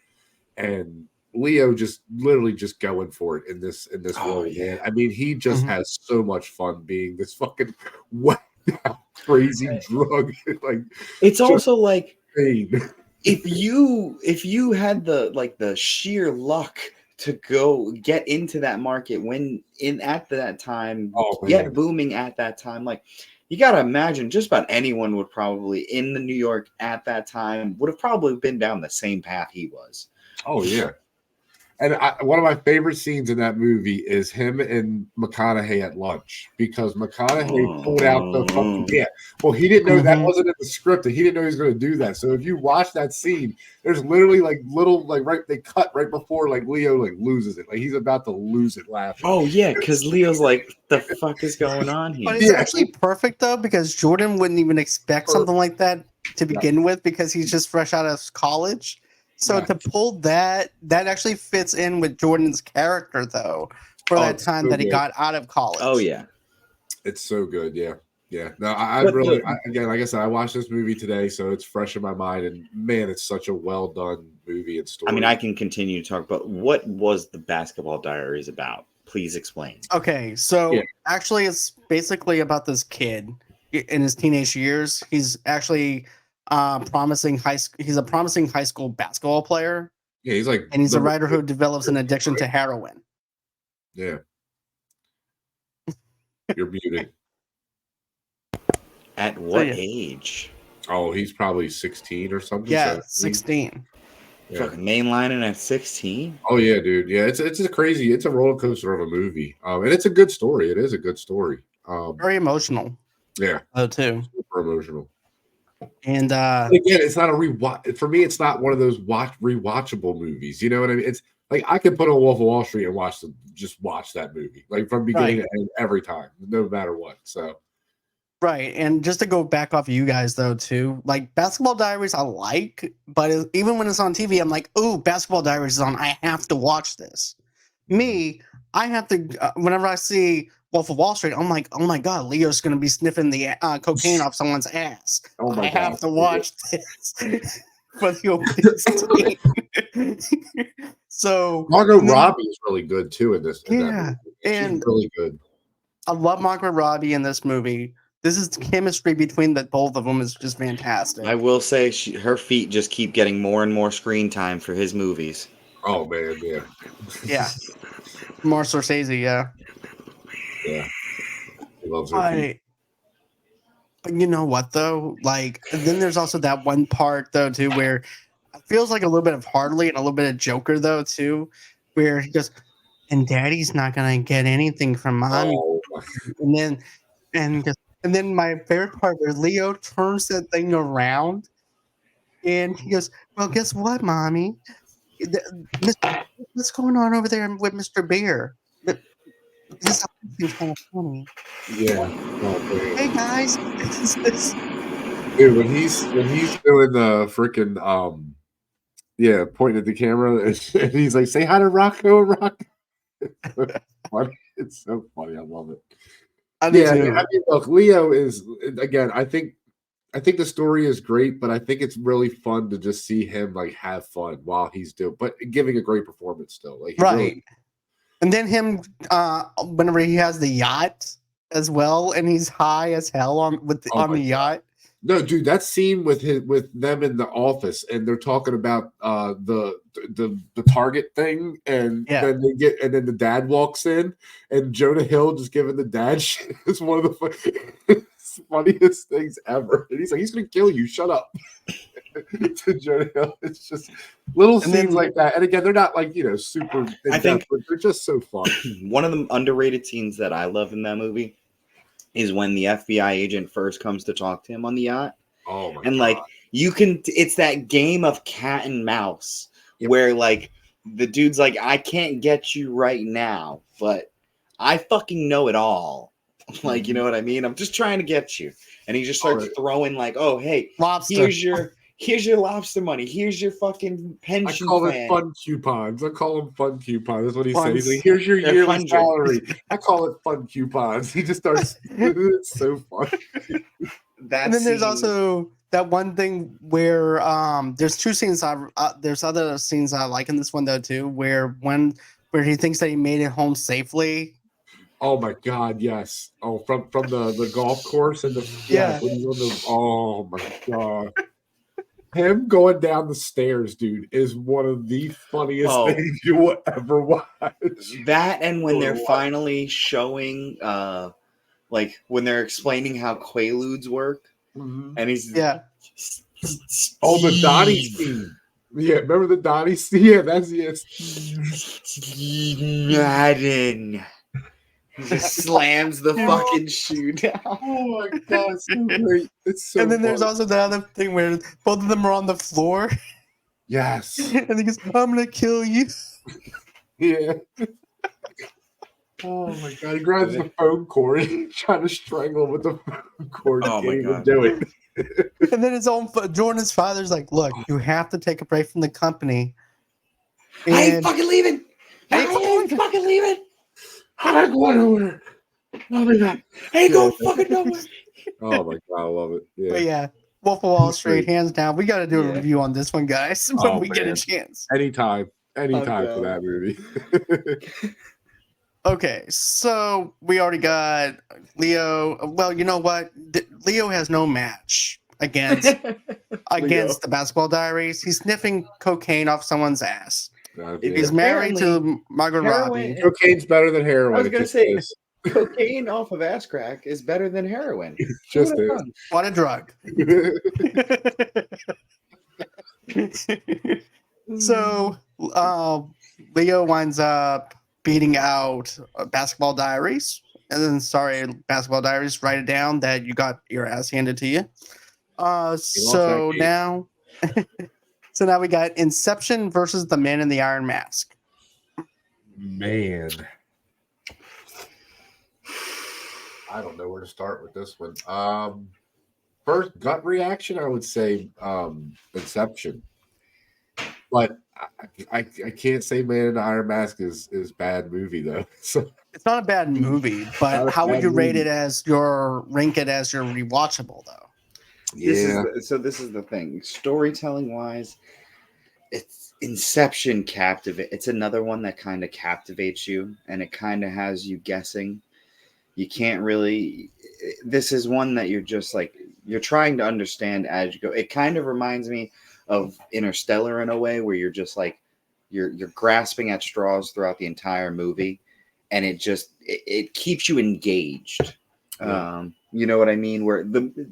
S3: and Leo just literally just going for it in this role.
S2: Yeah.
S3: Man. I mean, he just has so much fun being this fucking whacked out, crazy drug. Like
S2: it's also like
S3: insane.
S2: if you had the sheer luck to go get into that market when at that time, get booming at that time, like you got to imagine just about anyone would probably in the New York at that time would have probably been down the same path he was.
S3: Oh yeah. And one of my favorite scenes in that movie is him and McConaughey at lunch, because McConaughey pulled out the fucking Well, he didn't know that wasn't in the script, and he didn't know he was going to do that. So if you watch that scene, there's literally like little they cut right before like Leo like loses it, like he's about to lose it laughing.
S2: Oh yeah, because Leo's like, the fuck is going on here?
S1: But it's actually perfect though, because Jordan wouldn't even expect something like that to begin with, because he's just fresh out of college. So to pull that actually fits in with Jordan's character though, for that time that he got out of college.
S2: Oh yeah,
S3: it's so good. Yeah. No, again, like I said, I watched this movie today, so it's fresh in my mind, and man, it's such a well done movie and story.
S2: I mean, I can continue to talk about what was the Basketball Diaries about. Please explain.
S1: Okay, so
S3: Yeah.
S1: actually, it's basically about this kid in his teenage years. He's actually he's a promising high school basketball player,
S3: Yeah, he's like,
S1: and he's a writer who develops an addiction to heroin.
S3: yeah. You're muted.
S2: At what
S1: yeah.
S2: age?
S3: Oh, he's probably 16 or something.
S1: Yeah,
S3: 17.
S1: 16.
S3: Yeah.
S2: Fucking mainlining at 16.
S3: Oh yeah, dude. Yeah, it's a roller coaster of a movie. And it's a good story. It is a good story.
S1: Very emotional,
S3: Yeah,
S1: too.
S3: super emotional.
S1: And
S3: But again, it's not a rewatch. For me, it's not one of those rewatchable movies. You know what I mean? It's like I can put on Wolf of Wall Street and watch that movie, like from beginning to end every time, no matter what. So
S1: right, and just to go back off of you guys though too, like Basketball Diaries, I like, but even when it's on TV, I'm like, "Ooh, Basketball Diaries is on. I have to watch this." Me, I have to. Whenever I see Wolf of Wall Street, I'm like, "Oh my god, Leo's going to be sniffing the cocaine off someone's ass."
S3: Oh my
S1: I
S3: God.
S1: have to watch this for the opening scene. So
S3: Margot Robbie is really good too in this. In that
S1: yeah,
S3: movie.
S1: and
S3: She's really good.
S1: I love Margaret Robbie in this movie. This is chemistry between the both of them is just fantastic.
S2: I will say her feet just keep getting more and more screen time for his movies.
S3: Oh man, yeah,
S1: Yeah, more Scorsese. Yeah,
S3: yeah. He loves her feet.
S1: But you know what though? Like, and then there's also that one part though too where it feels like a little bit of Harley and a little bit of Joker though too, where he goes, "And Daddy's not gonna get anything from Mommy,"
S3: Oh,
S1: and then my favorite part where Leo turns that thing around and he goes, "Well, guess what, Mommy? What's going on over there with Mr. Bear? This seems kind of funny."
S3: yeah. Oh,
S1: Hey guys,
S3: dude, when he's doing the freaking yeah, pointing at the camera and he's like, "Say hi to Rocco, Rocco." It's so funny. I love it.
S1: I do
S3: Yeah,
S1: too.
S3: I mean, look, Leo is again. I think the story is great, but I think it's really fun to just see him like have fun while he's doing, but giving a great performance still. Like he
S1: Right.
S3: really,
S1: And then him, whenever he has the yacht as well, and he's high as hell on
S3: Oh
S1: on
S3: my
S1: the yacht.
S3: no, dude, that scene with them in the office and they're talking about the target thing, and
S1: Yeah.
S3: then then the dad walks in and Jonah Hill just giving the dad shit is one of the funniest things ever. And he's like, "He's gonna kill you, shut up." To Jonah Hill. It's just little scenes like that. And again, they're not like, super
S2: I think
S3: but they're just so fun.
S2: One of the underrated scenes that I love in that movie is when the FBI agent first comes to talk to him on the yacht.
S3: Oh my
S2: and
S3: God.
S2: like it's that game of cat and mouse where like the dude's like, "I can't get you right now, but I fucking know it all." Like, you know what I mean? "I'm just trying to get you." And he just starts throwing like, "Oh, hey,
S1: Lobster.
S2: here's your lobster money. Here's your fucking pension
S3: I call
S2: plan."
S3: it fun coupons. I call them fun coupons. That's what he says. He's like, "Here's your
S2: They're
S3: yearly
S2: 100.
S3: salary." I call it fun coupons. He just starts. It's so fun.
S1: And then there's also that one thing where there's two scenes there's other scenes I like in this one though too, where he thinks that he made it home safely.
S3: Oh my God, yes. Oh, from the golf course and
S1: Yeah.
S3: when he's on oh my God. Him going down the stairs, dude, is one of the funniest things you will ever watch.
S2: That, and when they're finally showing like when they're explaining how Quaaludes work, and he's
S3: oh, the Donnie scene. Yeah, remember the Donnie scene? Yeah, that's
S2: Madden. He just slams the fucking shoe down.
S3: Oh my God, it's so great. It's so
S1: And then there's
S3: funny.
S1: also the other thing where both of them are on the floor.
S3: Yes.
S1: And he goes, "I'm gonna kill you."
S3: Yeah. Oh my God, he grabs the phone cord and trying to strangle him with the phone cord.
S2: Oh my God.
S3: Do it.
S1: And then Jordan's father's like, "Look, you have to take a break from the company."
S2: I ain't fucking leaving. I ain't fucking leaving.
S3: I'm not going nowhere. Oh my God.
S2: I ain't going fucking nowhere.
S3: Oh my God, I love it. Yeah.
S1: But yeah, Wolf of Wall Street, hands down. We got to do a review on this one, guys, when we get a chance.
S3: Anytime
S2: God.
S3: for that movie.
S1: Okay, so we already got Leo. Well, you know what? Leo has no match against the Basketball Diaries. He's sniffing cocaine off someone's ass. He's married to Margot
S2: heroin-
S1: Robbie.
S3: Cocaine's better than heroin.
S2: I was
S3: it
S2: gonna
S3: just
S2: say-
S3: is.
S2: Cocaine off of ass crack is better than heroin.
S3: Just
S2: Who
S3: is.
S2: would've
S1: What a drug. So Leo winds up beating out Basketball Diaries, and then Basketball Diaries, write it down that you got your ass handed to you. So now, so now we got Inception versus The Man in the Iron Mask.
S3: Man, I don't know where to start with this one. First gut reaction, I would say Inception, but I can't say Man in the Iron Mask is bad movie though. So
S1: It's not a bad movie, but how would you rank it as your rewatchable though?
S3: yeah,
S2: This is the thing. Storytelling wise, it's Inception captivate. It's another one that kind of captivates you, and it kind of has you guessing. You can't really. This is one that you're just like you're trying to understand as you go. It kind of reminds me of Interstellar in a way, where you're just like you're grasping at straws throughout the entire movie, and it keeps you engaged.
S3: Yeah.
S2: You know what I mean?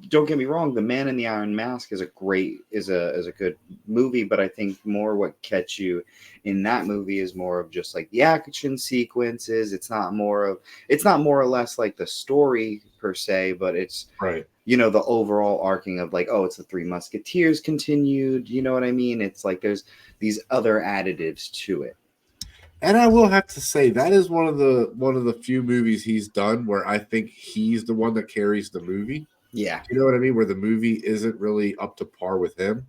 S2: Don't get me wrong, The Man in the Iron Mask is a good movie, but I think more what catch you in that movie is more of just like the action sequences. It's not more or less like the story per se, but it's
S3: right.
S2: The overall arcing of like, oh, it's the Three Musketeers continued. You know what I mean? It's like there's these other additives to it.
S3: And I will have to say that is one of the few movies he's done where I think he's the one that carries the movie.
S2: Yeah,
S3: You know what I mean? Where the movie isn't really up to par with him.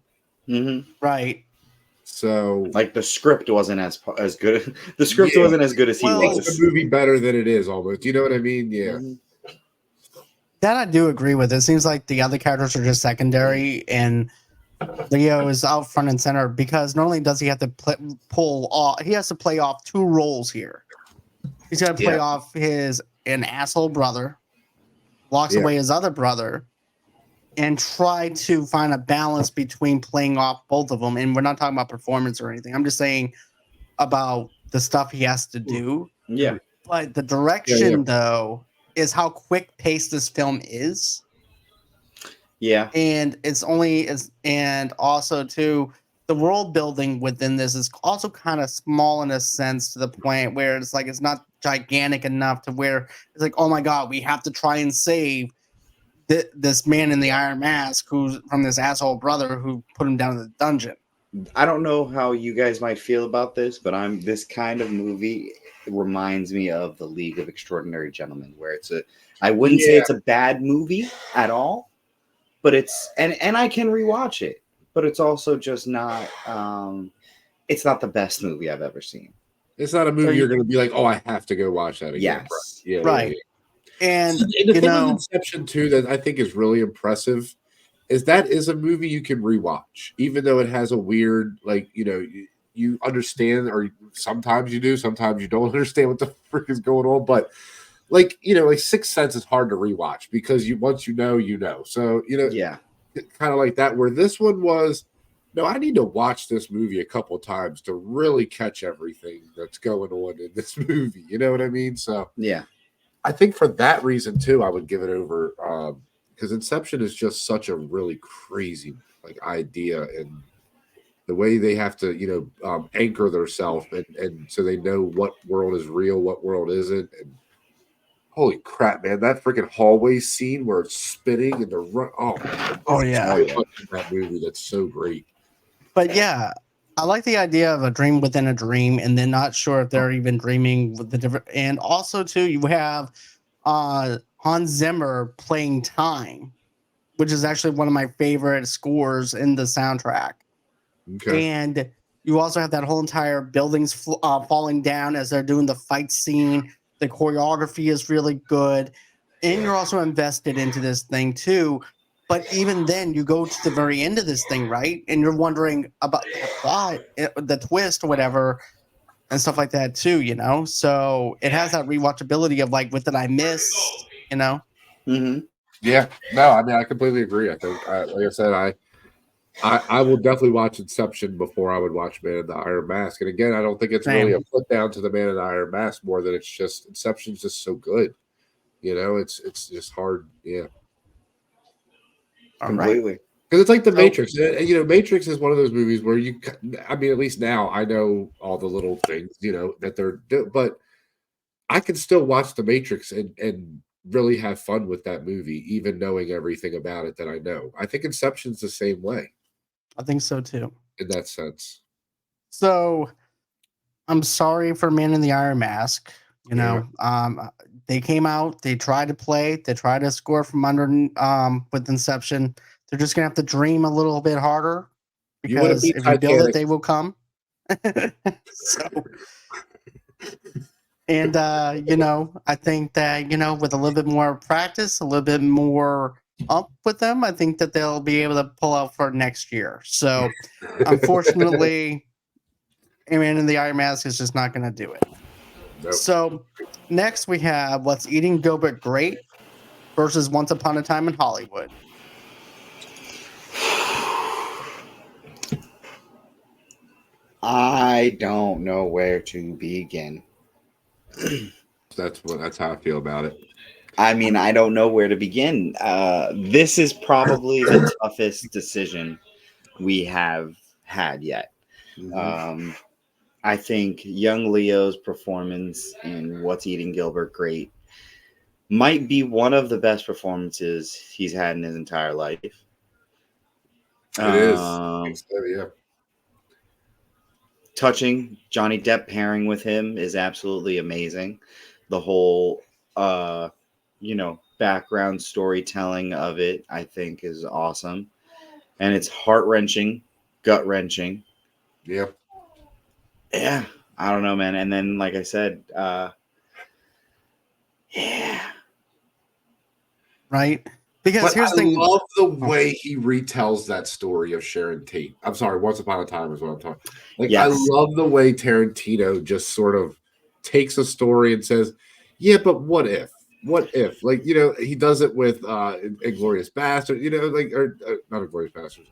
S2: mm-hmm.
S1: Right.
S3: So,
S2: like the script wasn't as good. The script wasn't as good as he
S1: Well,
S2: was.
S3: the movie better than it is almost. You know what I mean? Yeah.
S2: Mm-hmm.
S1: That I do agree with. It seems like the other characters are just secondary, and Leo is out front and center because not only does he have to he has to play off two roles here. He's got to play off an asshole brother, locks away his other brother, and try to find a balance between playing off both of them. And we're not talking about performance or anything. I'm just saying about the stuff he has to do.
S2: Yeah.
S1: But the direction, though, is how quick paced this film is.
S2: Yeah.
S1: And and also too, the world building within this is also kind of small in a sense to the point where it's like it's not gigantic enough to where it's like, oh my god, we have to try and save this man in the Iron Mask who's from this asshole brother who put him down in the dungeon.
S2: I don't know how you guys might feel about this, but this kind of movie reminds me of The League of Extraordinary Gentlemen, where I wouldn't say it's a bad movie at all, but it's and I can rewatch it, but it's also just not it's not the best movie I've ever seen.
S3: It's not a movie you're going to be like, oh, I have to go watch that again.
S2: Yes.
S1: Right. And
S3: the thing with Inception too that I think is really impressive is that is a movie you can rewatch, even though it has a weird, like, you understand, or sometimes you do, sometimes you don't understand what the frick is going on. But like Sixth Sense is hard to rewatch because once you know. So kind of like that. Where this one was, no, I need to watch this movie a couple of times to really catch everything that's going on in this movie. You know what I mean? So
S2: yeah.
S3: I think for that reason too, I would give it over because Inception is just such a really crazy idea, and the way they have to anchor themselves and so they know what world is real, what world isn't. And holy crap, man, that freaking hallway scene where it's spinning and the run. Oh yeah, that movie, that's so great.
S1: But yeah, I like the idea of a dream within a dream, and then not sure if they're even dreaming with the different. And also, too, you have Hans Zimmer playing Time, which is actually one of my favorite scores in the soundtrack.
S3: Okay.
S1: And you also have that whole entire buildings falling down as they're doing the fight scene. The choreography is really good, and you're also invested into this thing too. But even then, you go to the very end of this thing, right? And you're wondering about the twist or whatever. and stuff like that too, you know. So it has that rewatchability of like, what did I miss? You know.
S2: Mm-hmm.
S3: Yeah, no, I mean, I completely agree. I think, like I said, I will definitely watch Inception before I would watch Man in the Iron Mask. And again, I don't think it's really a put down to the Man in the Iron Mask more than it's just Inception's just so good. You know, it's just hard. Yeah,
S2: Completely.
S3: because it's like the Matrix. You know, Matrix is one of those movies where I mean, at least now I know all the little things, you know, that they're but I can still watch the Matrix and really have fun with that movie, even knowing everything about it that I know. I think Inception's the same way.
S1: I think so too.
S3: In that sense.
S1: So I'm sorry for Man in the Iron Mask. You know, they came out, they tried to play, they tried to score from under with Inception. They're just gonna have to dream a little bit harder, because if you build it, they will come. So, and you know, I think that, you know, with a little bit more practice, a little bit more up with them, I think that they'll be able to pull out for next year. So unfortunately, Man in the Iron Mask is just not going to do it.
S3: Nope.
S1: So next we have What's Eating Gilbert Grape versus Once Upon a Time in Hollywood.
S2: I don't know where to begin.
S3: That's how I feel about it.
S2: I mean, I don't know where to begin. This is probably the toughest decision we have had yet.
S3: Mm-hmm.
S2: I think young Leo's performance in What's Eating Gilbert Grape might be one of the best performances he's had in his entire life.
S3: It is. So, yeah.
S2: Touching. Johnny Depp pairing with him is absolutely amazing. The whole, you know, background storytelling of it, I think, is awesome. And it's heart-wrenching, gut-wrenching.
S3: Yeah.
S2: Yeah. I don't know, man. And then, like I said, yeah.
S1: Right? Because here's the thing.
S3: I love the way he retells that story of Sharon Tate. I'm sorry, Once Upon a Time is what I'm talking. Like, yes. I love the way Tarantino just sort of takes a story and says, "Yeah, but what if? What if?" Like, you know, he does it with Inglourious Bastard. You know, like, or not Inglourious Bastards.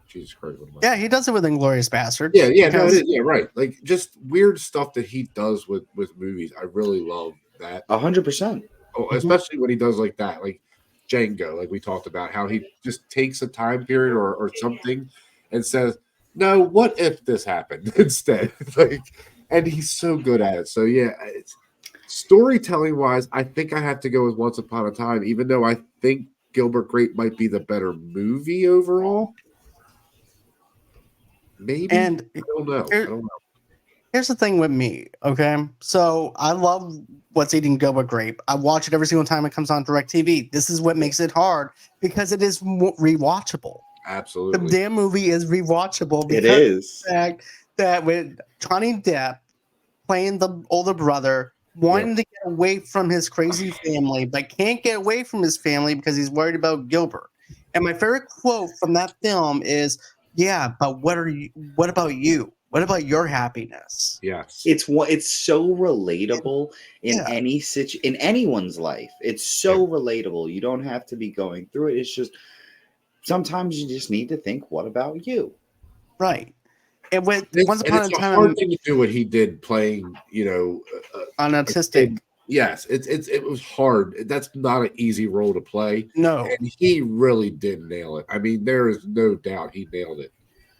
S3: Jesus Christ!
S1: Yeah, he does it with Inglourious Bastards.
S3: Yeah, because... no, right. Like, just weird stuff that he does with movies. I really love that.
S2: 100%.
S3: Oh, especially when he does like that, like Django, like we talked about, how he just takes a time period or something and says, "No, what if this happened instead?" Like, and he's so good at it. So yeah, it's, storytelling wise, I think I have to go with Once Upon a Time, even though I think Gilbert Grape might be the better movie overall. Maybe.
S1: And
S3: I don't know.
S1: Here's the thing with me, okay? So I love What's Eating Gilbert Grape. I watch it every single time it comes on DirecTV. This is what makes it hard, because it is rewatchable.
S3: Absolutely.
S1: The damn movie is rewatchable because
S2: it is.
S1: of the fact that with Johnny Depp playing the older brother, wanting to get away from his crazy family, but can't get away from his family because he's worried about Gilbert. And my favorite quote from that film is, "Yeah, but what about you? What about your happiness?"
S3: Yes.
S2: It's so relatable in in anyone's life. It's so relatable. You don't have to be going through it. It's just sometimes you just need to think, what about you?
S1: Right. And with Once Upon a Time,
S3: it's a hard thing to do what he did, playing, you know,
S1: an autistic.
S3: Yes, it was hard. That's not an easy role to play.
S1: No,
S3: and he really did nail it. I mean, there is no doubt he nailed it.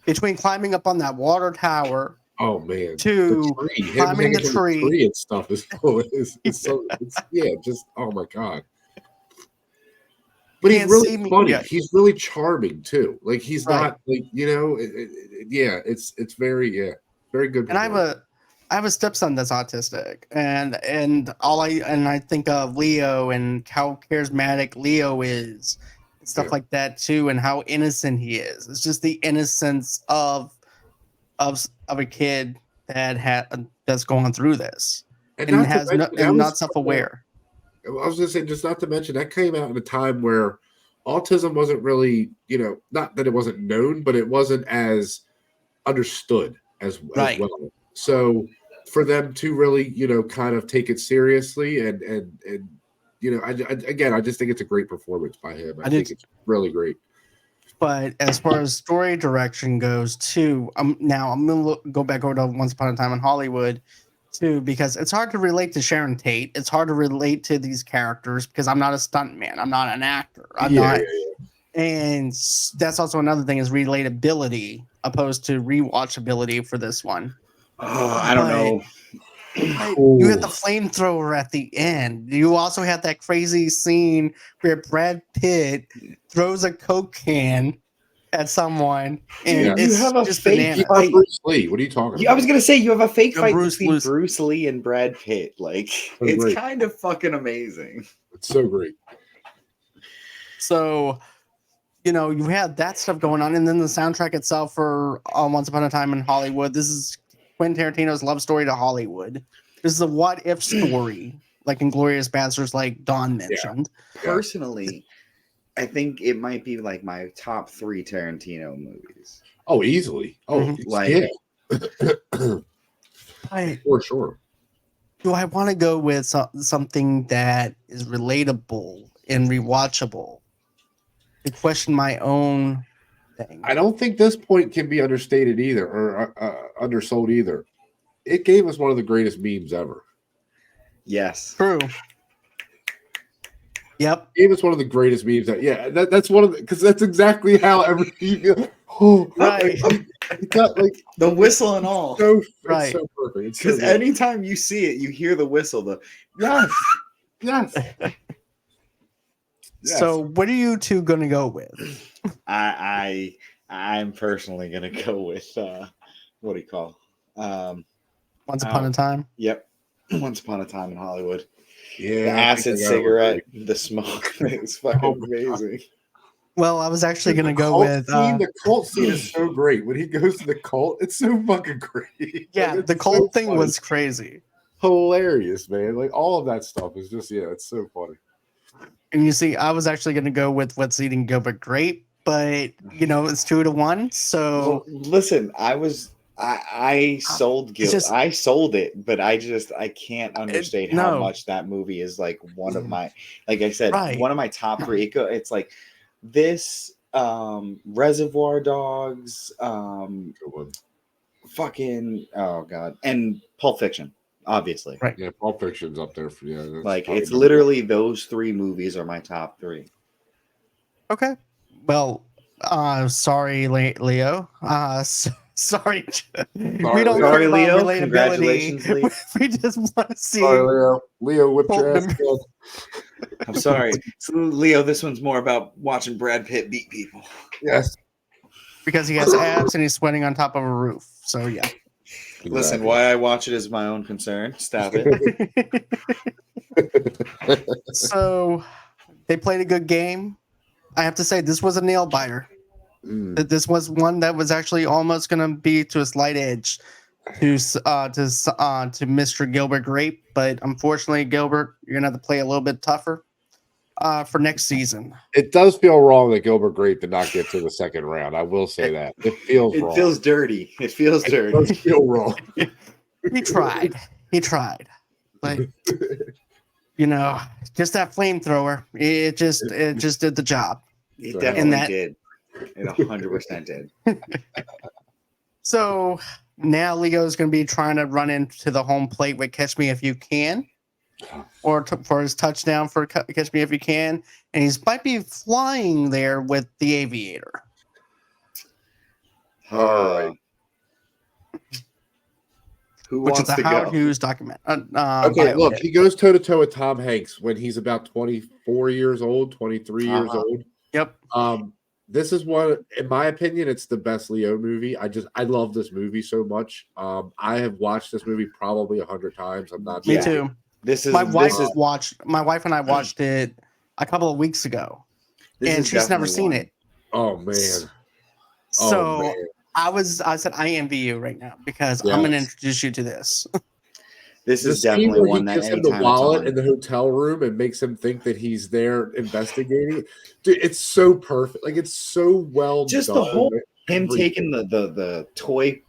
S1: Between climbing up on that water tower,
S3: oh man,
S1: to climbing the tree
S3: and stuff is so just oh my god. But he's really funny. Yeah. He's really charming too. Like, he's not like, you know, it's very very good.
S1: And I have a stepson that's autistic, and I think of Leo and how charismatic Leo is, and stuff like that too, and how innocent he is. It's just the innocence of a kid that's going through this and not self-aware.
S3: I was going to say, just not to mention, that came out at a time where autism wasn't really, you know, not that it wasn't known, but it wasn't as understood as well. So for them to really, kind of take it seriously and I just think it's a great performance by him. I think it's really great.
S1: But as far as story direction goes, too, now I'm gonna go back over to Once Upon a Time in Hollywood, too, because it's hard to relate to Sharon Tate. It's hard to relate to these characters because I'm not a stuntman. I'm not an actor. I'm not. And that's also another thing is relatability opposed to rewatchability for this one.
S2: Oh, I don't know.
S1: You had the flamethrower at the end. You also had that crazy scene where Brad Pitt throws a Coke can at someone, and
S2: you have a
S1: just
S2: fake
S1: bananas.
S3: Bruce Lee. What are you talking about?
S2: I was gonna say you have a fake fight between
S1: Bruce.
S2: Bruce Lee and Brad Pitt. Like it's
S3: great.
S2: kind of fucking amazing.
S3: It's so great.
S1: So, you had that stuff going on, and then the soundtrack itself for Once Upon a Time in Hollywood. This is Quentin Tarantino's love story to Hollywood. This is a what if story, like Inglourious Basterds, like Don mentioned.
S2: Personally, I think it might be like my top 3 Tarantino movies.
S3: Oh, easily. Oh, for sure.
S1: Do I want to go with something that is relatable and rewatchable? To question my own thing.
S3: I don't think this point can be understated either, or undersold either. It gave us one of the greatest memes ever.
S2: Yes.
S1: True. Yep.
S3: It gave us one of the greatest memes. That's one of because that's exactly how everything.
S1: Right.
S3: It got like
S2: the whistle and all.
S3: So
S1: right.
S3: It's so perfect.
S2: Because anytime you see it, you hear the whistle.
S3: Yes.
S1: So what are you two gonna go with?
S2: I'm personally gonna go with what do you call?
S1: Once Upon a Time.
S2: Yep. Once Upon a Time in Hollywood.
S3: Yeah.
S2: The acid cigarette, the smoke. It's fucking amazing.
S1: Well, I was actually gonna go with
S3: the cult scene is so great. When he goes to the cult, it's so fucking great.
S1: Yeah,
S3: like,
S1: the cult thing was crazy.
S3: Hilarious, man. Like all of that stuff is just it's so funny.
S1: And you see, I was actually going to go with What's Eating Gilbert Grape, but it's 2-1. So
S2: listen, I sold Gilbert. I sold it, but I can't understate how much that movie is like one of my, like I said, one of my top 3. It's like this, Reservoir Dogs, fucking oh god, and Pulp Fiction. Obviously,
S1: right?
S3: Yeah, Pulp Fiction's up there for
S2: like it's literally those 3 movies are my top 3.
S1: Okay, well, sorry, Leo. Sorry, we don't
S2: sorry,
S1: care about
S2: Leo.
S1: relatability.
S2: Congratulations, Leo.
S1: We just want to see.
S3: Sorry, Leo, whip your ass.
S2: I'm sorry, so, Leo. This one's more about watching Brad Pitt beat people.
S3: Yes,
S1: because he has abs and he's sweating on top of a roof. So yeah.
S2: Exactly. Listen, why I watch it is my own concern. Stop it.
S1: So they played a good game. I have to say, this was a nail biter. This was one that was actually almost going to be to a slight edge to Mr. Gilbert Grape, but unfortunately, Gilbert, you're going to have to play a little bit tougher for next season.
S3: It does feel wrong that Gilbert Grape did not get to the second round. I will say that it feels wrong.
S2: It feels dirty. It feels dirty.
S3: It does feel wrong.
S1: He tried, but just that flamethrower. It just did the job.
S2: It definitely did. It 100% did.
S1: So now Leo's going to be trying to run into the home plate with Catch Me If You Can, or for his touchdown for Catch Me If You Can, and he might be flying there with The Aviator.
S3: All right.
S1: Which is a Howard Hughes document.
S3: Okay, look, he goes toe to toe with Tom Hanks when he's about 24 years old, 23 years old.
S1: Yep.
S3: This is one, in my opinion, it's the best Leo movie. I love this movie so much. I have watched this movie probably 100 times. I'm not.
S1: Me too. My wife and I watched it a couple of weeks ago, and she's never seen it.
S3: Oh man.
S1: So I said I envy you right now because I'm going to introduce you to this.
S2: This is definitely one that
S3: gives him the wallet in the hotel room and makes him think that he's there investigating. Dude, it's so perfect. Like it's so well
S2: just
S3: done.
S2: The whole him taking the toy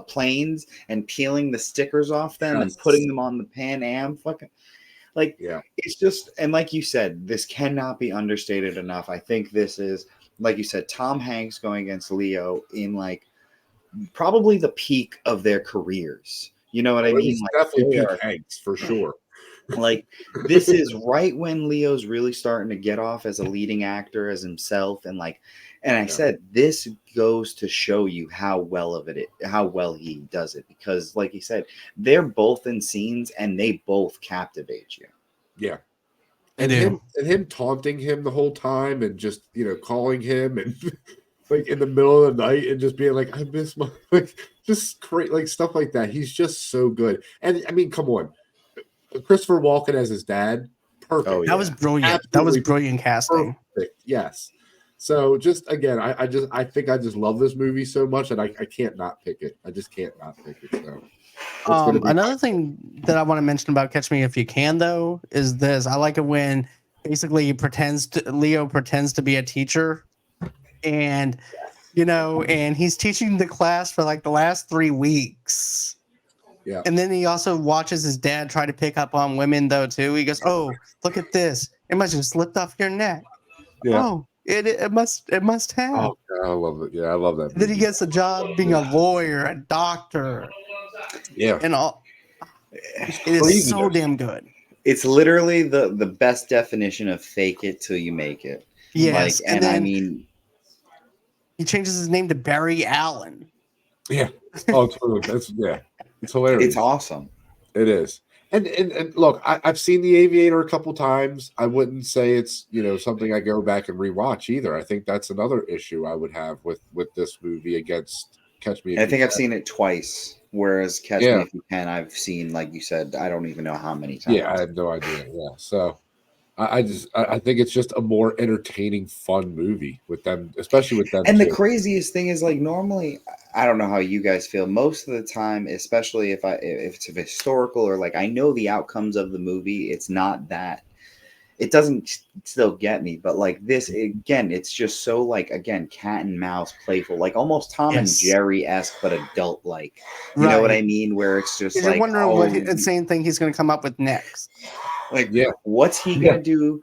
S2: planes and peeling the stickers off them and putting them on the Pan Am. Fucking like, it's just, and like you said, this cannot be understated enough. I think this is, like you said, Tom Hanks going against Leo in like probably the peak of their careers. You know what I mean? Like,
S3: definitely peak Hanks for sure.
S2: Like, this is right when Leo's really starting to get off as a leading actor as himself, and like, and I said this goes to show you how well he does it, because like he said, they're both in scenes and they both captivate you.
S3: Yeah. And him taunting him the whole time and just, calling him and like in the middle of the night and just being like, I miss my, like, just great, like stuff like that. He's just so good. And I mean, come on. Christopher Walken as his dad, perfect.
S1: Oh, yeah. That was brilliant. Absolutely, that was brilliant casting.
S3: Perfect. Yes. So just again, I think I just love this movie so much that I can't not pick it. I just can't not pick it. So
S1: another thing that I want to mention about Catch Me If You Can, though, is this. I like it when basically Leo pretends to be a teacher, and and he's teaching the class for like the last 3 weeks.
S3: Yeah.
S1: And then he also watches his dad try to pick up on women, though, too. He goes, "Oh, look at this! It must have slipped off your neck.
S3: Yeah.
S1: Oh, it must have." Oh,
S3: I love it. Yeah, I love that.
S1: Then he gets a job being a lawyer, a doctor.
S3: Yeah.
S1: And all. It is so damn good.
S2: It's literally the best definition of fake it till you make it.
S1: Yes,
S2: like, and I mean,
S1: he changes his name to Barry Allen.
S3: Yeah. Oh, totally. It's hilarious.
S2: It's awesome.
S3: It is. And look, I've seen The Aviator a couple times. I wouldn't say it's something I go back and rewatch either. I think that's another issue I would have with this movie against Catch Me If You Can.
S2: I think I've seen it twice, whereas Catch Me If You Can, I've seen, like you said, I don't even know how many times.
S3: Yeah, I have no idea. Yeah, so I think it's just a more entertaining, fun movie with them, especially with them.
S2: And the craziest thing is, like, normally, I don't know how you guys feel. Most of the time, especially if it's historical or like I know the outcomes of the movie, it's not that. It doesn't still get me, but like this again, it's just so like again cat and mouse playful, like almost Tom and Jerry-esque, but adult like. You know what I mean? Where it's just like,
S1: you're wondering what insane thing he's going to come up with next.
S2: Like, what's he gonna do?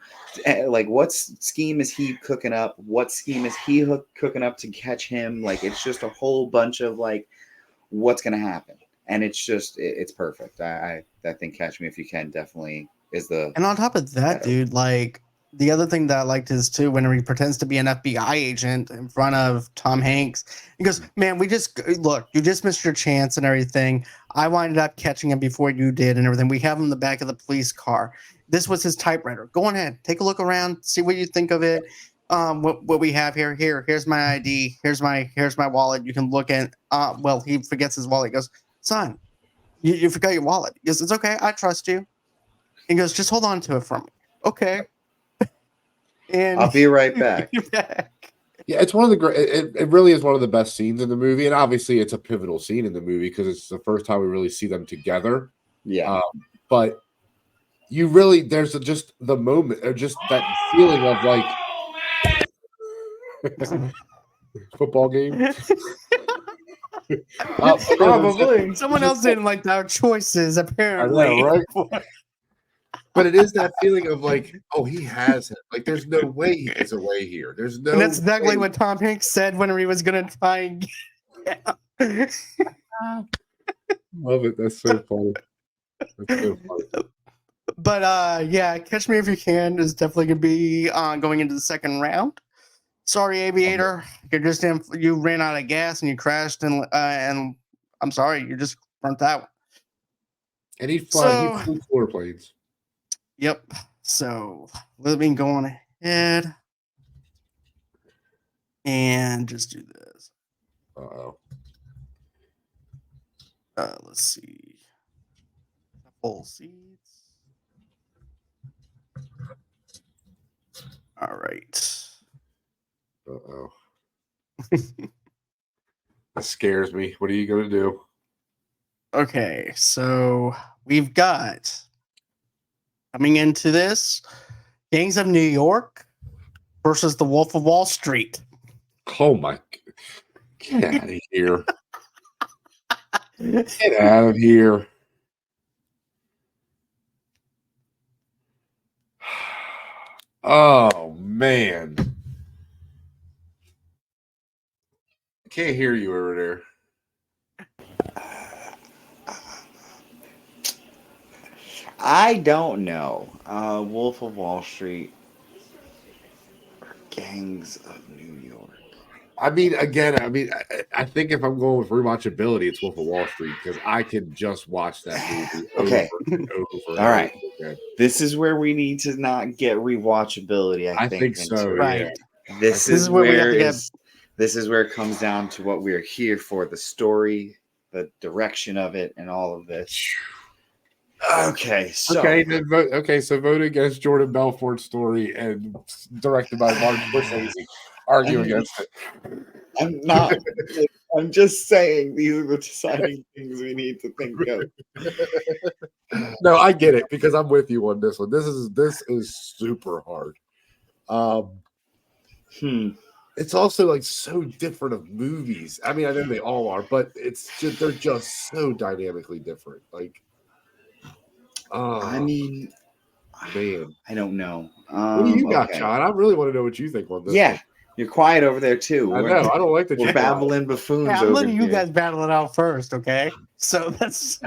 S2: Like, what scheme is he cooking up? What scheme is he cooking up to catch him? Like, it's just a whole bunch of like, what's gonna happen? And it's just, it's perfect. I think Catch Me If You Can definitely is the.
S1: And on top of that, dude, like the other thing that I liked is too when he pretends to be an FBI agent in front of Tom Hanks. He goes, "Man, you just missed your chance and everything. I winded up catching him before you did and everything. We have him in the back of the police car. This was his typewriter. Go ahead, take a look around, see what you think of it. What we have here. Here's my ID. Here's my wallet. You can look at." Well, he forgets his wallet. He goes, "Son, you forgot your wallet." He goes, "It's okay. I trust you." He goes, "Just hold on to it for me." Okay. And
S2: I'll be right back.
S3: Yeah, it's one of the great. It really is one of the best scenes in the movie, and obviously it's a pivotal scene in the movie because it's the first time we really see them together.
S2: Yeah,
S3: but you really just the moment, or just that feeling of like football game.
S1: Probably someone else didn't like our choices. Apparently,
S3: I know, right? But it is that feeling of like, oh, he has it. Like, there's no way he's away here. There's no.
S1: And that's exactly what Tom Hanks said when he was going to try and get.
S3: Love it. That's so funny. That's so funny.
S1: But yeah, Catch Me If You Can is definitely going to be going into the second round. Sorry, Aviator, you ran out of gas and you crashed, and I'm sorry, you just burnt that one.
S3: And he flew floor planes.
S1: Yep. So let me go on ahead and just do this. Let's see. Full seats. All right.
S3: That scares me. What are you going to do?
S1: Okay, so we've got coming into this Gangs of New York versus The Wolf of Wall Street.
S3: Oh my! Get out of here! Get out of here. Oh man. I can't hear you over there.
S2: I don't know. Wolf of Wall Street or Gangs of New York.
S3: I mean, again, I think if I'm going with rewatchability, it's Wolf of Wall Street because I can just watch that movie
S2: Okay.
S3: over and over.
S2: All right.
S3: Again.
S2: This is where we need to not get rewatchability. I think
S3: so.
S2: into it.
S1: Right.
S3: Yeah.
S2: This
S1: This
S2: is
S1: is where we have
S2: where
S1: to get-
S2: this is where it comes down to what we're here for: the story, the direction of it, and all of this. Okay, so
S3: Then vote. Okay, so vote against Jordan Belfort's story and directed by Martin Scorsese. Argue against it.
S2: I'm not. I'm just saying these are the deciding things we need to think of.
S3: No, I get it because I'm with you on this one. This is super hard. It's also like so different of movies. I mean, I know they all are, but they're just so dynamically different. Like,
S2: I mean,
S3: man,
S2: I don't know.
S3: what do you got,
S2: okay.
S3: John? I really want to know what you think on this.
S2: Yeah,
S3: one.
S2: you're quiet over there too.
S3: I know. I don't like that
S2: We're
S3: you're
S2: babbling buffoons
S1: Yeah, I'm
S2: over
S1: letting you
S2: here.
S1: guys battle it out first, okay? So that's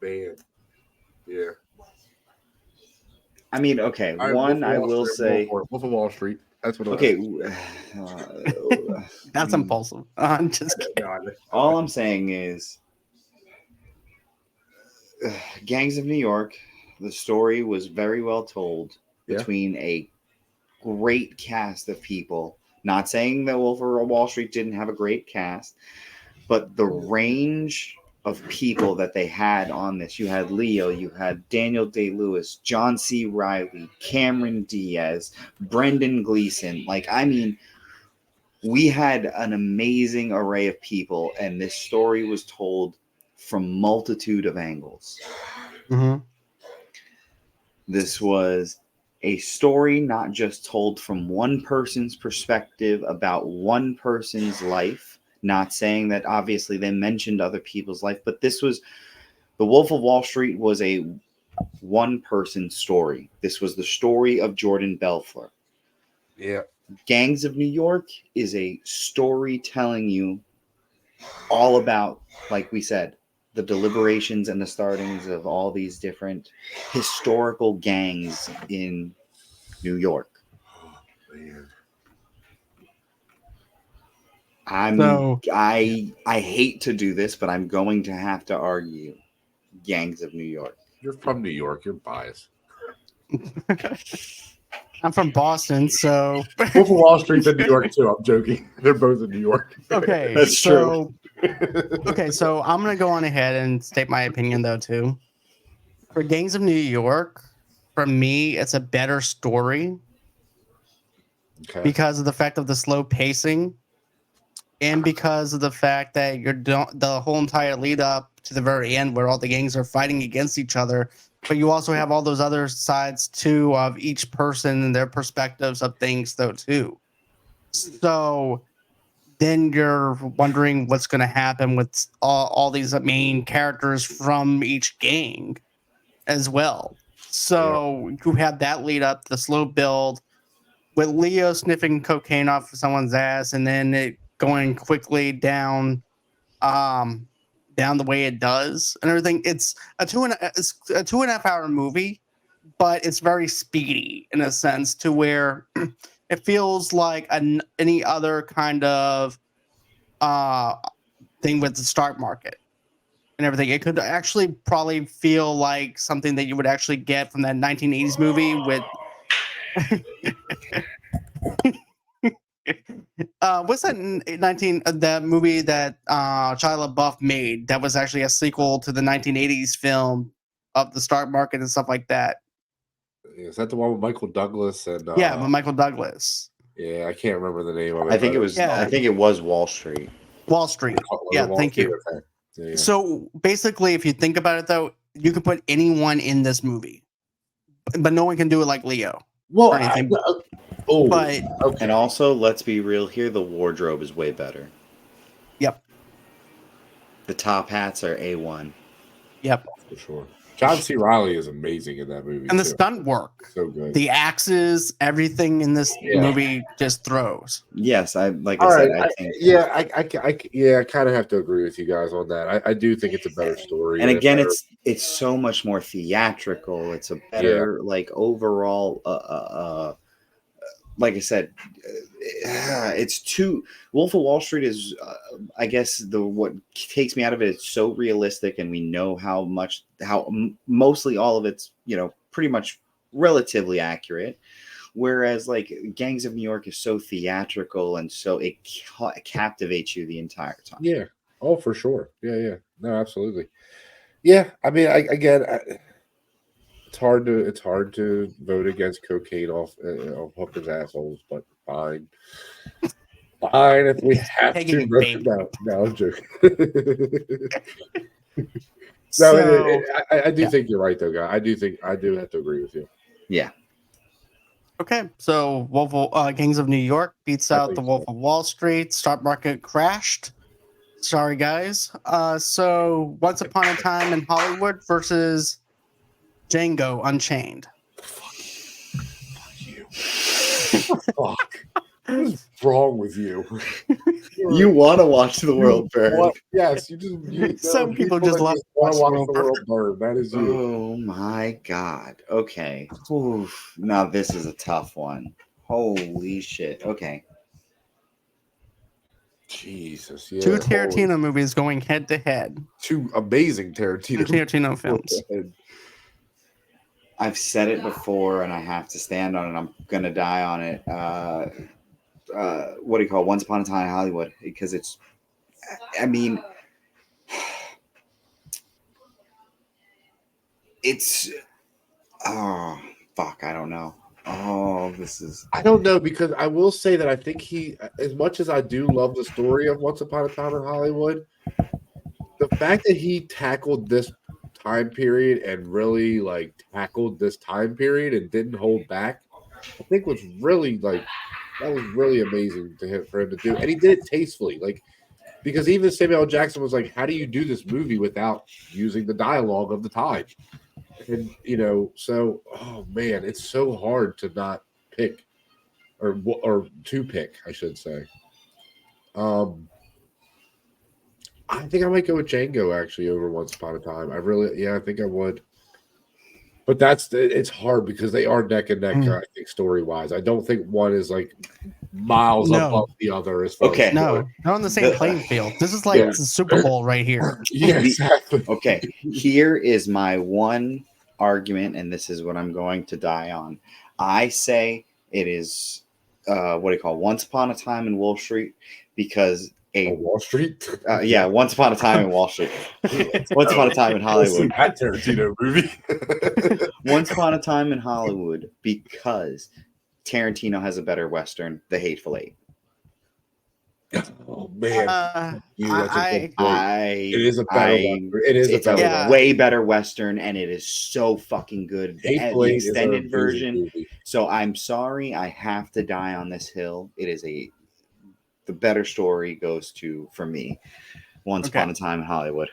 S3: Man, yeah.
S2: I mean, okay.
S3: All right,
S2: One,
S3: Wolf of
S2: I
S3: Wall
S2: will
S3: Street,
S2: say.
S3: Wolf of Wall Street. That's what.
S2: Okay.
S1: that's impulsive. I'm just kidding.
S2: All I'm saying is, Gangs of New York. The story was very well told between a great cast of people. Not saying that Wolf of Wall Street didn't have a great cast, but the range of people that they had on this. You had Leo, you had Daniel Day-Lewis, John C. Reilly, Cameron Diaz, Brendan Gleeson. Like, I mean, we had an amazing array of people, and this story was told from multitude of angles.
S1: Mm-hmm.
S2: This was a story not just told from one person's perspective about one person's life. Not saying that obviously they mentioned other people's life, but this was The Wolf of Wall Street was a one person story. This was the story of Jordan Belfort.
S3: Yeah.
S2: Gangs of New York is a story telling you all about, like we said, the deliberations and the startings of all these different historical gangs in New York.
S3: Man.
S2: I hate to do this, but I'm going to have to argue Gangs of New York.
S3: You're from New York. You're biased.
S1: I'm from Boston, so
S3: Wolf of Wall Street's in New York too. I'm joking. They're both in New York.
S1: okay.
S2: That's
S1: true. Okay, so I'm gonna go on ahead and state my opinion though too. For Gangs of New York, for me, it's a better story because of the fact of the slow pacing, and because of the fact that the whole entire lead up to the very end, where all the gangs are fighting against each other. But you also have all those other sides too of each person and their perspectives of things though too. So then you're wondering what's going to happen with all these main characters from each gang as well. So you have that lead up, the slow build with Leo sniffing cocaine off of someone's ass, and then it going quickly down the way it does and everything. It's a 2.5 hour movie, but it's very speedy in a sense to where it feels like any other kind of thing with the stock market and everything. It could actually probably feel like something that you would actually get from that 1980s movie with what's that that movie that Shia LaBeouf made that was actually a sequel to the 1980s film of the stock market and stuff like that?
S3: Is that the one with Michael Douglas and
S1: Yeah, but Michael Douglas.
S3: Yeah, I can't remember the name of it.
S2: I think it was.
S1: Yeah.
S2: I think it was Wall Street.
S1: Wall Street. Yeah, thank you.
S3: Okay. Yeah.
S1: So basically, if you think about it, though, you can put anyone in this movie, but no one can do it like Leo.
S3: Well,
S1: or anything.
S3: but
S2: And also, let's be real here: the wardrobe is way better.
S1: Yep.
S2: The top hats are A1.
S1: Yep.
S3: For sure. John C. Reilly is amazing in that movie.
S1: And the
S3: too.
S1: stunt work,
S3: So good.
S1: the axes, everything in this movie just throws.
S2: Yes, I
S3: All
S2: said,
S3: right.
S2: I think.
S3: I kind of have to agree with you guys on that. I do think it's a better story.
S2: And again,
S3: better,
S2: it's so much more theatrical. It's a better like overall. Like I said, it's too. Wolf of Wall Street is, I guess, what takes me out of it. It's so realistic, and we know how mostly all of it's pretty much relatively accurate. Whereas like Gangs of New York is so theatrical, and so it captivates you the entire time.
S3: Yeah. Oh, for sure. Yeah. No, absolutely. Yeah. I mean, it's hard to vote against cocaine off hookers' assholes, but fine. Fine if we have
S1: Take
S3: to.
S1: it, baby.
S3: No, I'm joking.
S1: So,
S3: I do think you're right, though, guy. I do have to agree with you.
S2: Yeah.
S1: okay, so Gangs of New York beats out the Wolf of Wall Street. Stock market crashed. Sorry, guys. So Once Upon a Time in Hollywood versus Django Unchained.
S3: Fuck you. Fuck. What is wrong with you?
S2: You want to watch the world burn.
S3: Yes,
S1: Some people just love
S3: want to
S1: watch
S3: watch the world burn. That is you.
S2: Oh my god. Okay. Oof. Now this is a tough one. Holy shit. Okay.
S3: Jesus, yeah.
S1: Two Tarantino movies going head to head.
S3: Two amazing
S1: Tarantino films.
S2: I've said it before, and I have to stand on it. I'm gonna die on it. What do you call it? Once Upon a Time in Hollywood? Because it's, I mean, it's, oh fuck, I don't know. Oh, this is.
S3: I don't know, because I will say that I think he, as much as I do love the story of Once Upon a Time in Hollywood, the fact that he tackled this time period and really tackled this time period and didn't hold back, I think was really that was really amazing for him to do, and he did it tastefully. Because even Samuel L. Jackson was like, "How do you do this movie without using the dialogue of the time?" And so oh man, it's so hard to not pick, or to pick, I should say. I think I might go with Django actually over Once Upon a Time. I think I would. But it's hard because they are neck and neck, I think, story wise. I don't think one is miles above the other as far as
S1: No, they're on the same playing field. This is the Super Bowl right here.
S3: Yeah, exactly.
S2: Okay, here is my one argument, and this is what I'm going to die on. I say it is Once Upon a Time in Wall Street, because
S3: Wall Street?
S2: Once Upon a Time in Wall Street. Once Upon a Time in Hollywood.
S3: That Tarantino movie.
S2: Once Upon a Time in Hollywood, because Tarantino has a better Western, The Hateful Eight.
S3: Oh man,
S2: it
S3: is a better Western. It is
S2: a way better Western, and it is so fucking good. The extended version.
S3: Movie.
S2: So I'm sorry, I have to die on this hill. It is the better story goes to, for me, Once Upon a Time in Hollywood.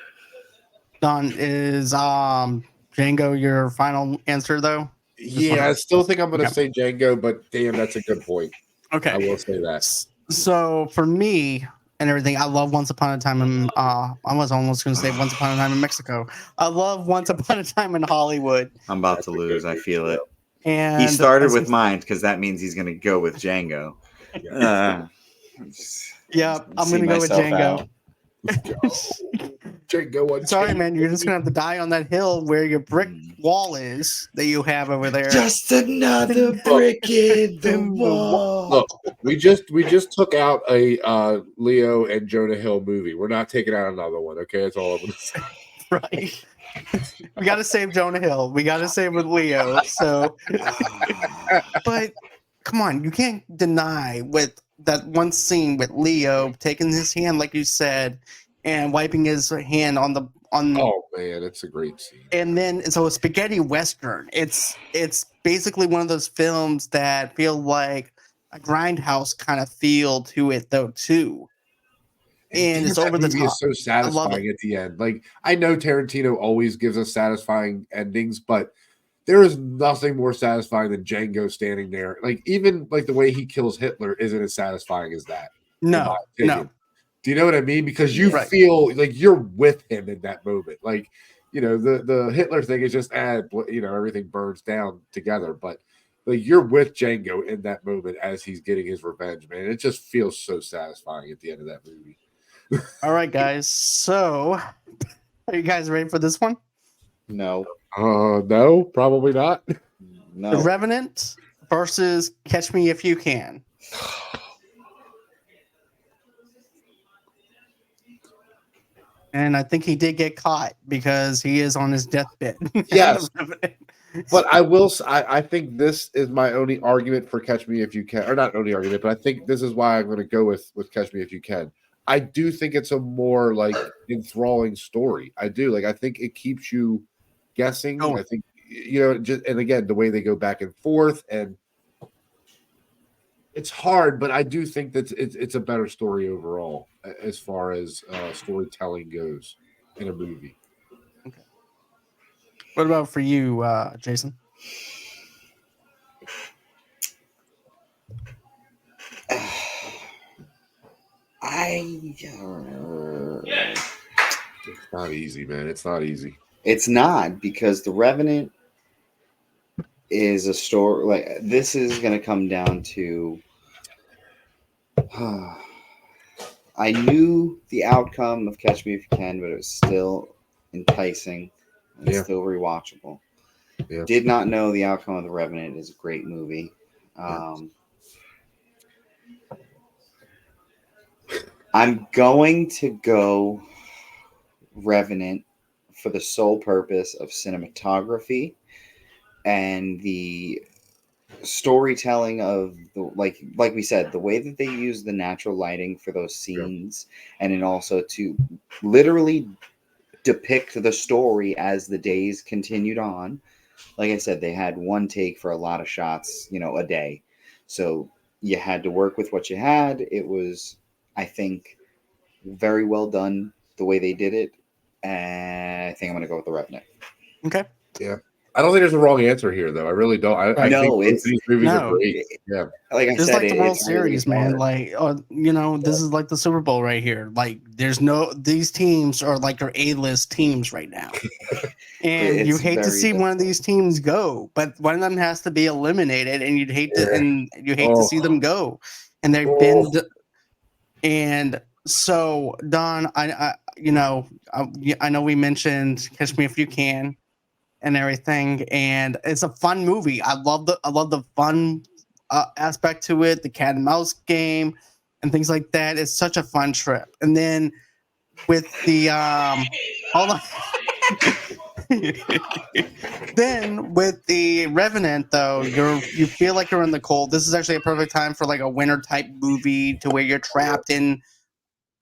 S1: Don, is Django your final answer though?
S3: Yeah, I still think I'm going to say Django, but damn, that's a good point.
S1: Okay,
S3: I will say that.
S1: So for me and everything, I love Once Upon a Time in. I was almost going to say Once Upon a Time in Mexico. I love Once Upon a Time in Hollywood.
S2: I'm about to lose. I feel it.
S1: And
S2: he started with mine because that means he's going to go with Django.
S1: Yeah, I'm going to go with Django.
S3: Django.
S1: Sorry, man. You're just going to have to die on that hill where your brick wall is that you have over there.
S2: Just another brick in the wall.
S3: Look, we just took out a Leo and Jonah Hill movie. We're not taking out another one. Okay, that's all I'm going to say.
S1: Right. We got to save Jonah Hill. We got to save with Leo. So, but come on, you can't deny with that one scene with Leo taking his hand, like you said, and wiping his hand on.
S3: Oh man, it's a great scene.
S1: And then so a spaghetti western. It's basically one of those films that feel like a grindhouse kind of feel to it, though, too. and it's over the
S3: movie
S1: top.
S3: is so satisfying at the end. Like, I know Tarantino always gives us satisfying endings, but there is nothing more satisfying than Django standing there. Like, even like the way he kills Hitler isn't as satisfying as that. In my
S1: No,
S3: opinion.
S1: no.
S3: Do you know what I mean? Because you
S1: Right.
S3: feel like you're with him in that moment. Like, you know, the Hitler thing is just you know, everything burns down together, but like you're with Django in that moment as he's getting his revenge, man. It just feels so satisfying at the end of that movie.
S1: All right, guys. So, are you guys ready for this one?
S2: No.
S3: No, probably not.
S1: The
S2: No.
S1: Revenant versus Catch Me If You Can. And I think he did get caught because he is on his deathbed.
S3: Yes. But I think this is my only argument for Catch Me If You Can, or not only argument, but I think this is why I'm going to go with Catch Me If You Can. I do think it's a more like enthralling story. I do. Like, I think it keeps you guessing.
S1: Oh.
S3: I think, you know, just, and again, the way they go back and forth, and it's hard, but I do think that it's a better story overall as far as storytelling goes in a movie.
S1: Okay. What about for you, Jason?
S3: It's not easy, man. It's not easy.
S2: It's not, because The Revenant is a story. Like, this is going to come down to. I knew the outcome of Catch Me If You Can, but it was still enticing and still rewatchable.
S3: Yeah.
S2: Did not know the outcome of The Revenant. Is a great movie. I'm going to go Revenant for the sole purpose of cinematography and the storytelling of the like we said, the way that they use the natural lighting for those scenes, and then also to literally depict the story as the days continued on. Like I said, they had one take for a lot of shots, you know, a day. So you had to work with what you had. It was, I think, very well done the way they did it. And I think I'm going to go with The Revenant.
S1: Okay.
S3: Yeah. I don't think there's a wrong answer here, though. I really don't. I
S2: No,
S3: think both
S2: it's-
S3: these movies
S1: no.
S3: are great. Yeah.
S2: Like I
S1: It's
S2: said,
S1: like the World
S2: it's really
S1: Series, man.
S2: hard.
S1: Like, you know, this is like the Super Bowl right here. Like, these teams are like your A-list teams right now. And you
S2: It's
S1: hate to
S2: very
S1: see one of
S2: difficult.
S1: these teams go, but one of them has to be eliminated, and you hate to
S3: Oh.
S1: see them go. And they've been, and so Don, I know we mentioned Catch Me If You Can and everything, and it's a fun movie. I love the fun aspect to it, the cat and mouse game and things like that. It's such a fun trip. And then with the hold on. Then with the Revenant, though, you feel like you're in the cold. This is actually a perfect time for like a winter type movie to where you're trapped in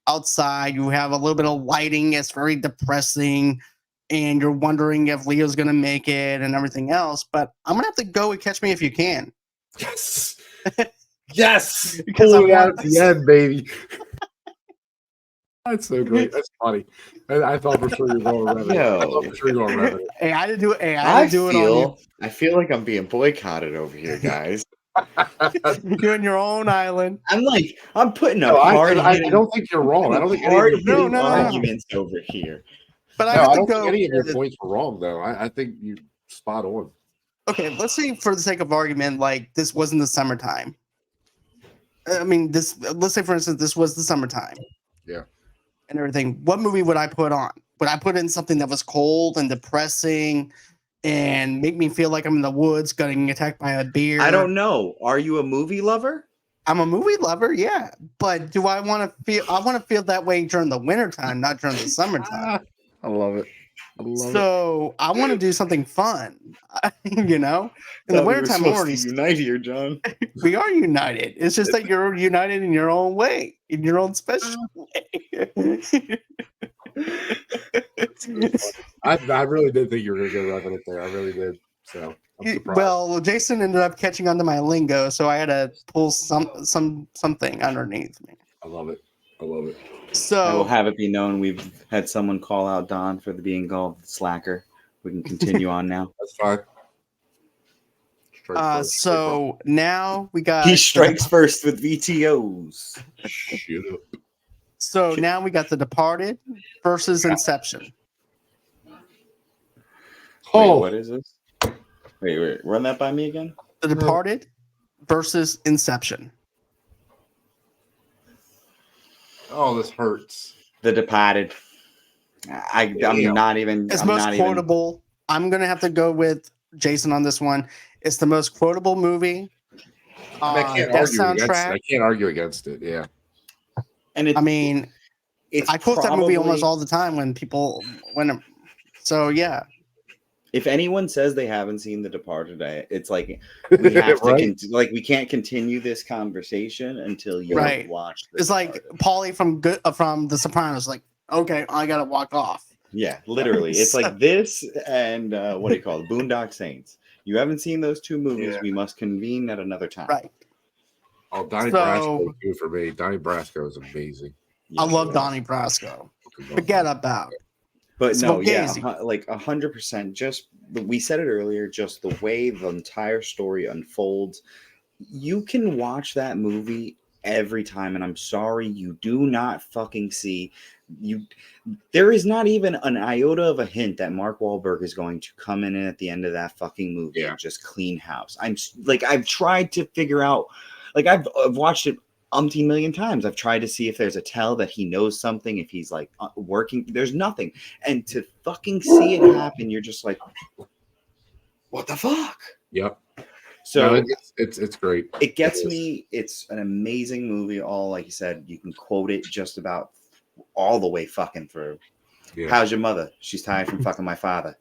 S1: outside. You have a little bit of lighting. It's very depressing, and you're wondering if Leo's gonna make it and everything else. But I'm gonna have to go with Catch Me If You Can.
S3: Yes. Yes.
S1: Because
S3: Pull it
S1: I
S3: out
S1: want
S3: at the end, baby. That's so great. That's funny. I thought for sure you were going Revenant. I thought for sure you were going Revenant.
S1: Hey, I didn't do it. Hey,
S2: I
S1: didn't do it on you.
S2: feel like I'm being boycotted over here, guys.
S1: You're in your own island.
S2: I'm putting up
S3: No,
S2: hard.
S3: I don't think you're wrong. I don't think any of
S2: hard
S3: your
S2: hitting
S1: no.
S2: arguments over here.
S1: But I
S3: No,
S1: have
S3: I
S1: to
S3: don't
S1: go.
S3: think any of your points were wrong, though. I think you spot on.
S1: Okay, let's say for the sake of argument, like this wasn't the summertime. I mean, let's say for instance, this was the summertime.
S3: Yeah.
S1: And everything. What movie would I put on? Would I put in something that was cold and depressing and make me feel like I'm in the woods getting attacked by a bear?
S2: I don't know. Are you a movie lover?
S1: I'm a movie lover, yeah. But do I want to feel I want to feel that way during the wintertime, not during the summertime.
S3: I love it. I love it.
S1: So I want to do something fun, you know. In the wintertime, I'm already
S2: unite here, John.
S1: we are united. It's just that you're united in your own way, in your own special way.
S3: I really did think you were going to go Revenant there. I really did. So I'm surprised.
S1: Well, Jason ended up catching on to my lingo, so I had to pull something underneath me.
S3: I love it. I love it.
S2: I will
S1: So
S2: have it be known we've had someone call out Don for being called slacker. We can continue on now.
S3: That's fine. Strike first.
S1: so now we got
S2: He strikes first with VTOs.
S3: Shut up.
S1: So now we got The Departed versus Inception.
S3: Oh,
S2: Wait, what is this? Wait, run that by me again.
S1: The Departed versus Inception.
S3: oh, this hurts.
S2: The Departed. I'm
S3: Damn.
S2: not even.
S1: It's
S2: I'm
S1: most
S2: not even.
S1: quotable. I'm gonna have to go with Jason on this one. It's the most quotable movie.
S3: I can't
S1: Best
S3: argue against it.
S1: soundtrack.
S3: I can't argue against it. Yeah.
S2: And it,
S1: I mean,
S2: it's
S1: I quote that movie almost
S2: probably-
S1: all the time when. So yeah,
S2: If anyone says they haven't seen The Departed, it's like we have to
S3: Right.
S2: we can't continue this conversation until you
S1: Right.
S2: watch. The
S1: it's like
S2: Departed.
S1: Paulie from The Sopranos. Like, okay, I gotta walk off.
S2: Yeah, literally, it's like this and what do you call it? Boondock Saints. You haven't seen those two movies.
S3: Yeah.
S2: We must convene at another time.
S1: Right.
S3: Oh, Donnie
S1: So-
S3: Brasco too for me. Donnie Brasco is amazing.
S1: I
S2: Yes,
S1: love
S2: it is.
S1: Donnie Brasco. Forget about.
S2: But no, yeah,
S1: Smogazi.
S2: like 100%. Just we said it earlier. Just the way the entire story unfolds, you can watch that movie every time, and I'm sorry, you do not fucking see you. There is not even an iota of a hint that Mark Wahlberg is going to come in at the end of that fucking movie and just clean house. I've tried to figure out, like I've watched it umpteen million times. I've tried to see if there's a tell that he knows something, if he's like working. There's nothing, and to fucking see it happen, you're just like, what the fuck?
S3: Yep.
S2: So
S3: No, it's great.
S2: it gets me. It's an amazing movie. All like you said, you can quote it just about all the way fucking through.
S3: Yeah.
S2: How's your mother? She's tired from fucking my father.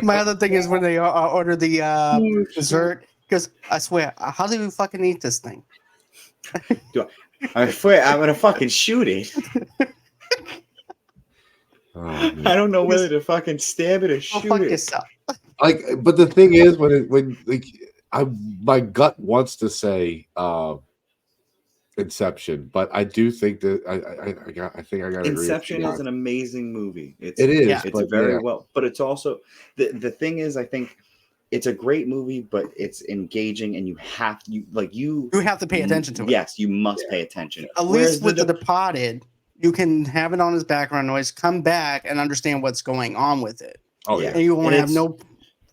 S1: My other thing is when they order the dessert, because I swear, how do you fucking eat this thing?
S2: I swear, I'm gonna fucking shoot it.
S3: Oh, man.
S2: I don't know whether to fucking stab it or
S1: Go
S2: shoot
S1: fuck
S2: it.
S1: yourself.
S3: Like, but the thing is, my gut wants to say Inception, but I do think that I think I got
S2: Inception is an amazing movie.
S3: It is.
S1: Yeah.
S2: It's very well, but it's also the thing is, I think it's a great movie, but it's engaging, and you have
S1: to pay attention to it.
S2: Yes, you must pay attention.
S1: At
S2: Whereas
S1: least with The Departed, you can have it on as background noise, come back and understand what's going on with it,
S3: Oh
S2: Yeah.
S3: yeah.
S1: and you won't
S2: And
S1: have
S2: it's-
S1: no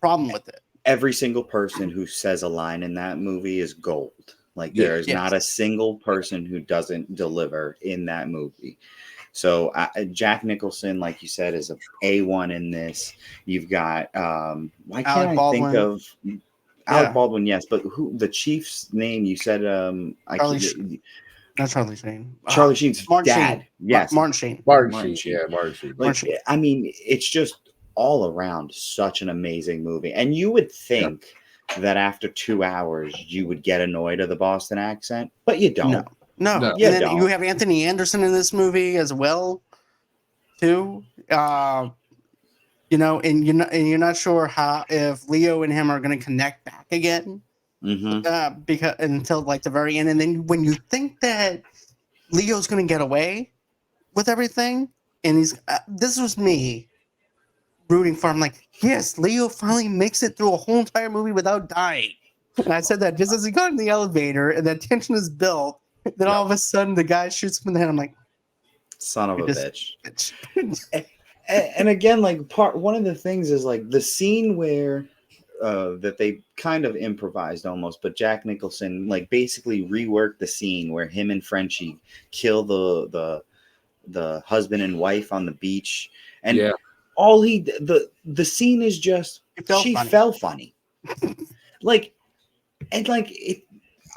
S1: problem with it.
S2: every single person who says a line in that movie is gold. Like
S3: Yeah.
S2: there's
S1: Yes.
S2: not a single person who doesn't deliver in that movie. So Jack Nicholson, like you said, is A1 in this. You've got why can't
S1: Alec
S2: I
S1: Baldwin.
S2: think of Alec
S1: Yeah.
S2: Baldwin? Yes, but who the chief's name? You said
S1: Not Charlie Sheen.
S2: Charlie Sheen's
S1: Martin
S2: dad.
S1: Sheen.
S2: Yes,
S1: Martin Sheen.
S3: Martin
S2: Martin
S3: Sheen.
S2: Sheen.
S3: Yeah, Martin Sheen.
S2: like
S1: Martin.
S2: I mean, it's just all around such an amazing movie. And you would think that after 2 hours you would get annoyed of the Boston accent, but you don't.
S1: No.
S3: No.
S1: And
S2: You
S1: then
S2: don't.
S1: you have Anthony Anderson in this movie as well, too. And you're not sure if Leo and him are going to connect back again.
S2: Mhm.
S1: Because until like the very end, and then when you think that Leo's going to get away with everything, and this was me rooting for him. Like, yes, Leo finally makes it through a whole entire movie without dying. And I said that just as he got in the elevator, and that tension is built. Then all of a sudden, the guy shoots him in the head. I'm like,
S2: Son of a
S1: You just-
S2: bitch. And again, like one of the things is like the scene where that they kind of improvised almost, but Jack Nicholson like basically reworked the scene where him and Frenchie kill the husband and wife on the beach, and
S3: Yeah.
S2: all the scene is just she fell funny. like and like it.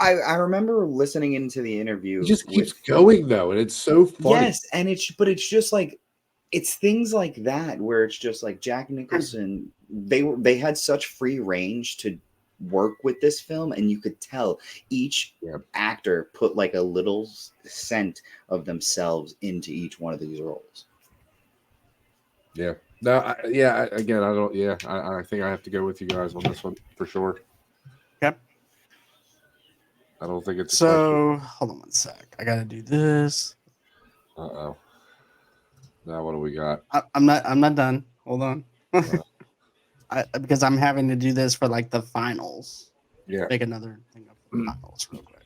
S2: I remember listening into the interview.
S3: It just keeps going though, and it's so funny.
S2: Yes, and it's just like it's things like that where it's just like Jack Nicholson. They had such free range to work with this film, and you could tell each actor put like a little scent of themselves into each one of these roles.
S3: Yeah. No. Again, I don't. Yeah. I think I have to go with you guys on this one for sure.
S1: Yep.
S3: I don't think it's.
S1: So hold on one sec. I gotta do this.
S3: Uh-oh. Now what do we got?
S1: I'm not done. Hold on. Because I'm having to do this for like the finals.
S3: Yeah.
S1: Make another thing up for the finals real quick.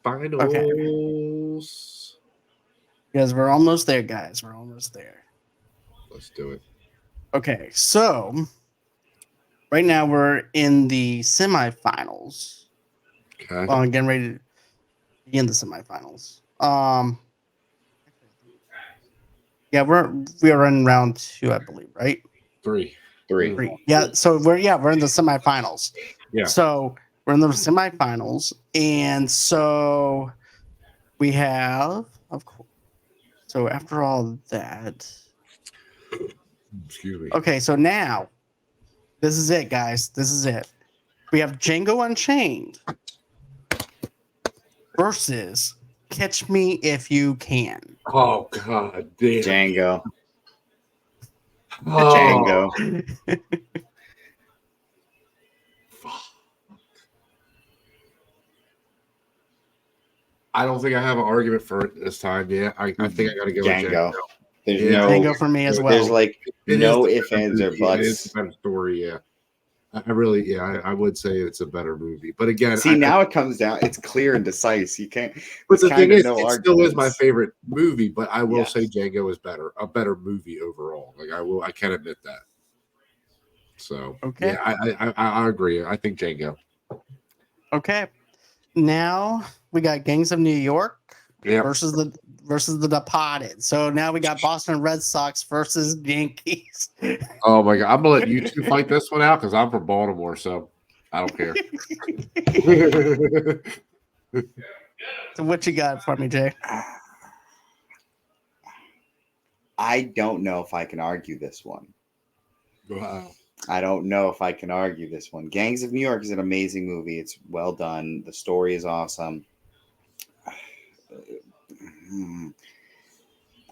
S3: Finals.
S1: Because we're almost there, guys. We're almost there.
S3: Let's do it.
S1: Okay, so right now we're in the semifinals.
S3: Okay.
S1: Getting ready to be in the semifinals. Yeah, we are in round 2, I believe, right?
S3: 3.
S2: 3.
S1: Yeah, so we're in the semifinals.
S3: Yeah.
S1: So we're in the semifinals, and so we have, of course. So after all that,
S3: Excuse me.
S1: okay. So now, this is it, guys. This is it. We have Django Unchained versus Catch Me If You Can.
S3: Oh God damn.
S2: Django.
S3: Oh.
S2: Django.
S3: I don't think I have an argument for it this time. Yeah, I think I got to go with
S2: Django.
S3: Django.
S2: There's
S3: Yeah.
S2: no.
S1: Django for me as well.
S2: There's like
S3: It
S2: no
S3: is
S2: ifs, ands, or
S3: It is
S2: buts.
S3: a better story. Yeah, I really. Yeah, I would say it's a better movie. But again,
S2: See, now it comes down. It's clear and concise. You can't.
S3: But the
S2: there's
S3: thing
S2: kind of
S3: is,
S2: no
S3: it still is my
S2: arguments.
S3: favorite movie. But I will
S2: Yes.
S3: say Django is better, a better movie overall. Like I can admit that. So
S1: Okay.
S3: yeah, I agree. I think Django.
S1: Okay. Now we got Gangs of New York
S3: Yeah.
S1: versus the Departed. So now we got Boston Red Sox versus Yankees.
S3: Oh my God, I'm gonna let you two fight this one out because I'm from Baltimore, so I don't care.
S1: So what you got for me, Jay?
S2: I don't know if I can argue this one.
S3: Wow.
S2: I don't know if I can argue this one. Gangs of New York is an amazing movie. It's well done. The story is awesome.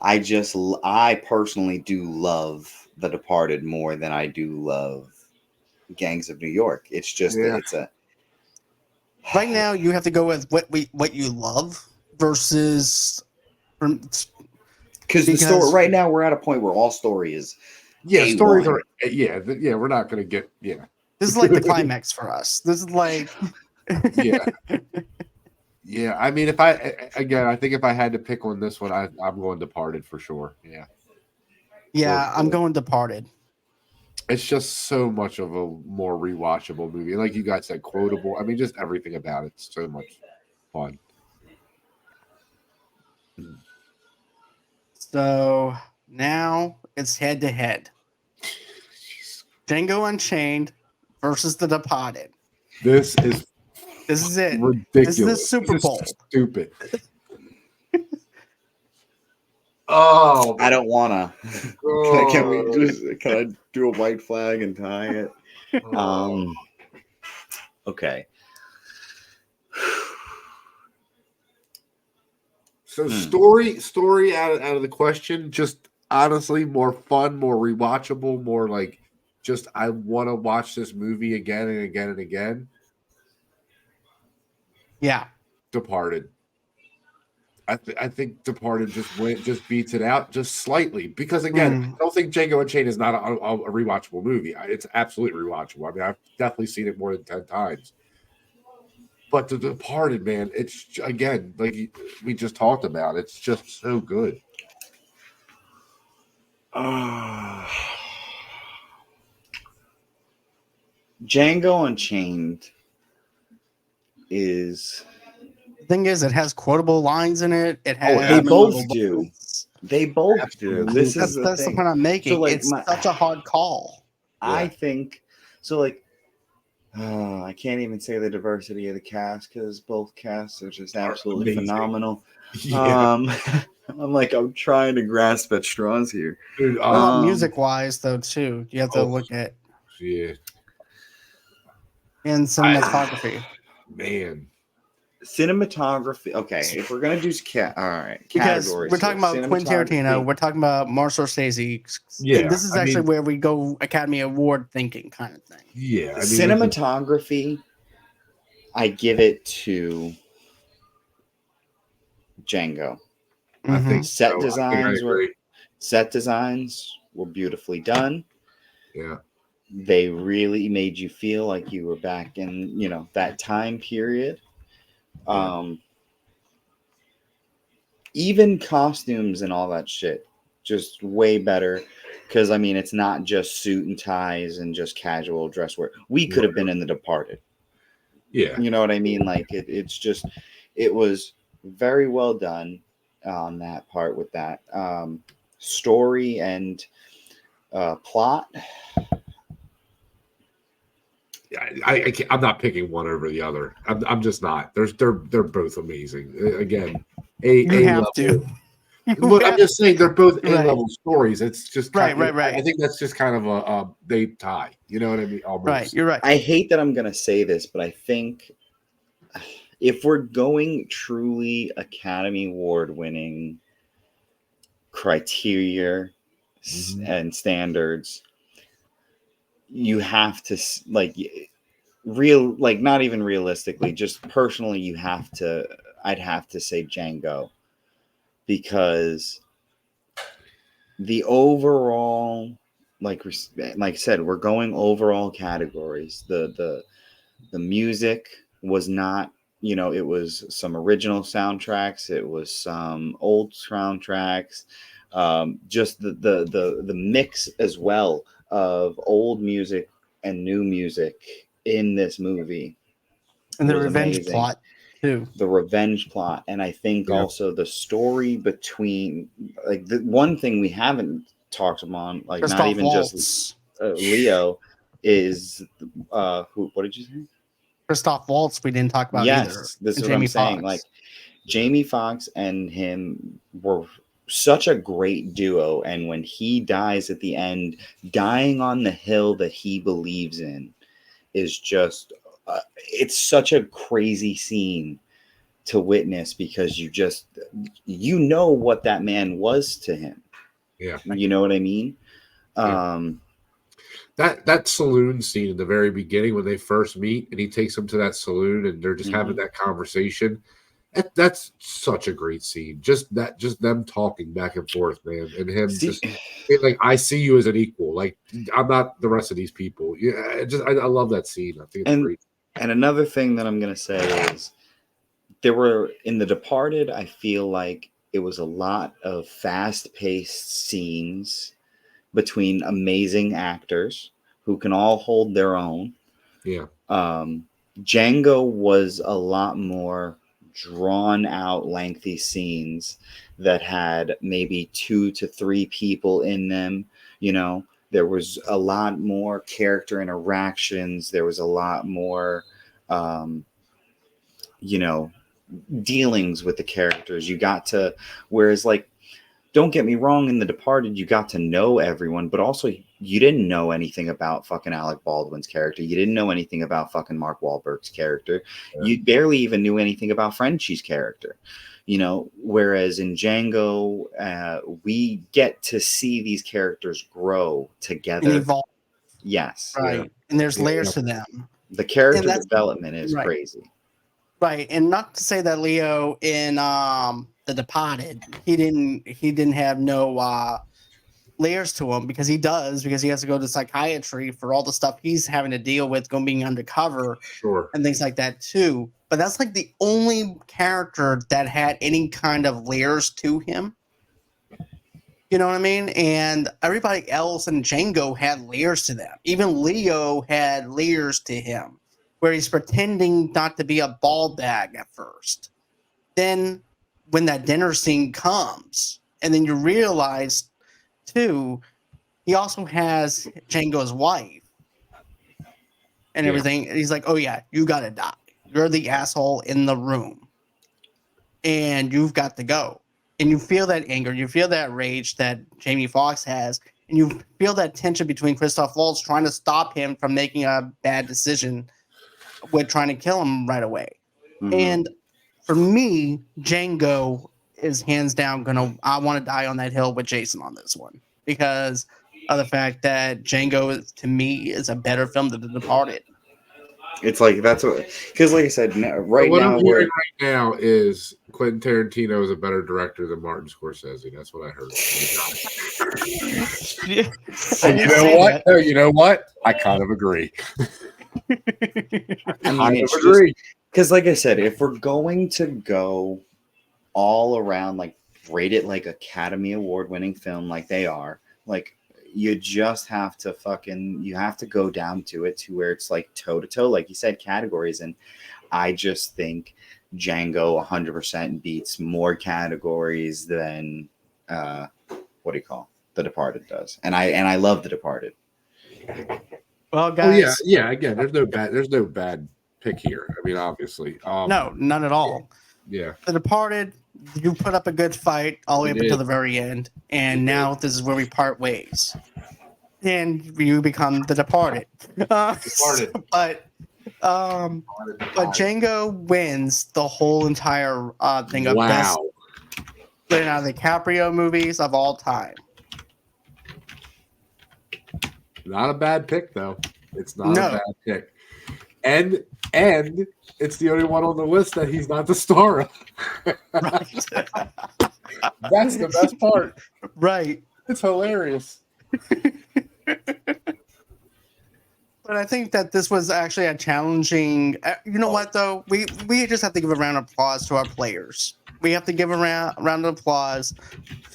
S2: I personally do love The Departed more than I do love Gangs of New York. It's just that it's a
S1: Right now, you have to go with what you love versus
S2: because the story. Right now, we're at a point where all story is A1.
S3: Stories are we're not gonna get
S1: This is like the climax for us. This is like
S3: Yeah, I mean, I think if I had to pick on this one, I'm going Departed for sure. Yeah,
S1: I'm going Departed.
S3: It's just so much of a more rewatchable movie. Like you guys said, quotable. I mean, just everything about it's so much fun.
S1: So now it's head to head. Django Unchained versus The Departed.
S3: This is
S1: it.
S3: Ridiculous.
S1: This is the Super Bowl.
S3: Stupid. Oh,
S2: I don't wanna. Can I do a white flag and tie it? Okay.
S3: So story out of the question. Just honestly, more fun, more rewatchable, more like just I want to watch this movie again and again and again.
S1: Yeah.
S3: Departed. I think Departed just beats it out just slightly because again, I don't think Django Unchained is not a rewatchable movie. It's absolutely rewatchable. I mean, I've definitely seen it more than 10 times. But The Departed, man, it's again like we just talked about. It's just so good.
S2: Django Unchained is.
S1: The thing is, it has quotable lines in it. It has.
S2: They both do. They both do. That's
S1: the point I'm making. So it's such a hard call.
S2: I think so. Like, I can't even say the diversity of the cast because both casts are just absolutely phenomenal. Yeah. I'm trying to grasp at straws here.
S3: Dude,
S1: music wise, though, too, you have to look at.
S3: Yeah.
S1: And cinematography.
S3: Man.
S2: Cinematography. Okay, if we're gonna do all right,
S1: because
S2: categories.
S1: We're talking about Quentin Tarantino. We're talking about Martin Scorsese.
S3: Yeah,
S1: this is actually where we go Academy Award thinking kind of thing.
S3: Yeah,
S2: cinematography I give it to Django.
S3: I think
S2: Set
S3: so. I think I
S2: designs were
S3: agree.
S2: beautifully done.
S3: Yeah.
S2: They really made you feel like you were back in, that time period. Even costumes and all that shit, just way better. Because I mean, it's not just suit and ties and just casual dress wear. We could have been in The Departed.
S3: Yeah.
S2: You know what I mean? Like it was very well done on that part with that story and plot.
S3: I'm not picking one over the other. I'm just not. They're both amazing. Again,
S1: You
S3: a
S1: have
S3: level.
S1: to.
S3: But I'm just saying they're both A
S1: Right.
S3: level stories. It's just kind
S1: Right.
S3: I think that's just kind of a they tie. You know what I mean? Almost.
S1: Right. You're right.
S2: I hate that I'm gonna say this, but I think if we're going truly Academy Award winning criteria and standards, you have to not even realistically, just personally, I'd have to say Django, because the overall, like I said, we're going overall categories. The music was not, it was some original soundtracks, it was some old soundtracks, just the mix as well of old music and new music in this movie
S1: And the
S2: was
S1: revenge
S2: amazing.
S1: plot too.
S2: The revenge plot, and I think also the story between, like, the one thing we haven't talked about, like, not
S1: Christoph
S2: even
S1: Waltz.
S2: just Leo, is what did you say?
S1: Christoph Waltz we didn't talk about either.
S2: Yes, this is
S1: And
S2: what I'm
S1: Jamie
S2: saying.
S1: Foxx.
S2: Like, Jamie Foxx and him were such a great duo, and when he dies at the end, dying on the hill that he believes in is just it's such a crazy scene to witness, because you know what that man was to him.
S3: Yeah.
S2: You know what I mean?
S3: Yeah. That saloon scene in the very beginning when they first meet and he takes them to that saloon and they're just having that conversation. That's such a great scene. Just them talking back and forth, man, and him just like, I see you as an equal. Like, I'm not the rest of these people. Yeah, I love that scene. I think it's great.
S2: And another thing that I'm gonna say is, there were, in The Departed, I feel like it was a lot of fast-paced scenes between amazing actors who can all hold their own.
S3: Yeah.
S2: Django was a lot more drawn out, lengthy scenes that had maybe 2 to 3 people in them. There was a lot more character interactions. There was a lot more, dealings with the characters. You got to, whereas, like, don't get me wrong, in The Departed, you got to know everyone, but also you didn't know anything about fucking Alec Baldwin's character. You didn't know anything about fucking Mark Wahlberg's character. Yeah. You barely even knew anything about Frenchie's character. Whereas in Django, we get to see these characters grow together.
S1: And evolve.
S2: Yes.
S1: Right. Yeah. And there's layers to them.
S2: The character development is crazy.
S1: Right. And not to say that Leo in The Departed, he didn't have no layers to him, because he has to go to psychiatry for all the stuff he's having to deal with, going being undercover, and things like that too. But that's like the only character that had any kind of layers to him. You know what I mean? And everybody else in Django had layers to them. Even Leo had layers to him, where he's pretending not to be a ball bag at first. Then when that dinner scene comes, and then you realize too, he also has Django's wife and everything. And he's like, oh yeah, you gotta die. You're the asshole in the room. And you've got to go. And you feel that anger, you feel that rage that Jamie Foxx has, and you feel that tension between Christoph Waltz trying to stop him from making a bad decision with trying to kill him right away. Mm-hmm. And for me, Django is hands down I want to die on that hill with Jason on this one, because of the fact that Django, to me, is a better film than The Departed.
S2: It's like that's what because, like I said, right
S3: what
S2: now
S3: I'm
S2: we're
S3: hearing right now is Quentin Tarantino is a better director than Martin Scorsese. That's what I heard.
S1: I
S3: And you
S1: didn't
S3: know
S1: say
S3: what?
S1: that.
S3: No, you know what? I kind of agree.
S2: I mean,
S3: Kind
S2: it's
S3: of
S2: just
S3: agree.
S2: because, like I said, if we're going to go all around, like rate it like Academy Award winning film, like they are, like you just have to you have to go down to it to where it's like toe to toe, like you said, categories. And I just think Django 100% beats more categories than what do you call The Departed does. And I love The Departed.
S1: Well,
S3: Oh yeah,
S1: guys,
S3: yeah. Again, there's no bad pick here. I mean, obviously.
S1: no, none at all.
S3: Yeah.
S1: The Departed, you put up a good fight all the way
S3: You
S1: up
S3: did.
S1: until the very end, and
S3: You
S1: now this is where we part ways, and you become the Departed.
S3: Departed.
S1: But Django wins the whole entire thing of best
S3: Wow.
S1: Leonardo DiCaprio movies of all time.
S3: Not a bad pick though. It's not
S1: No.
S3: a bad pick. And it's the only one on the list that he's not the star of.
S1: Right.
S3: That's the best part.
S1: Right.
S3: It's hilarious.
S1: But I think that this was actually a challenging. You know what, though? We just have to give a round of applause to our players. We have to give a round of applause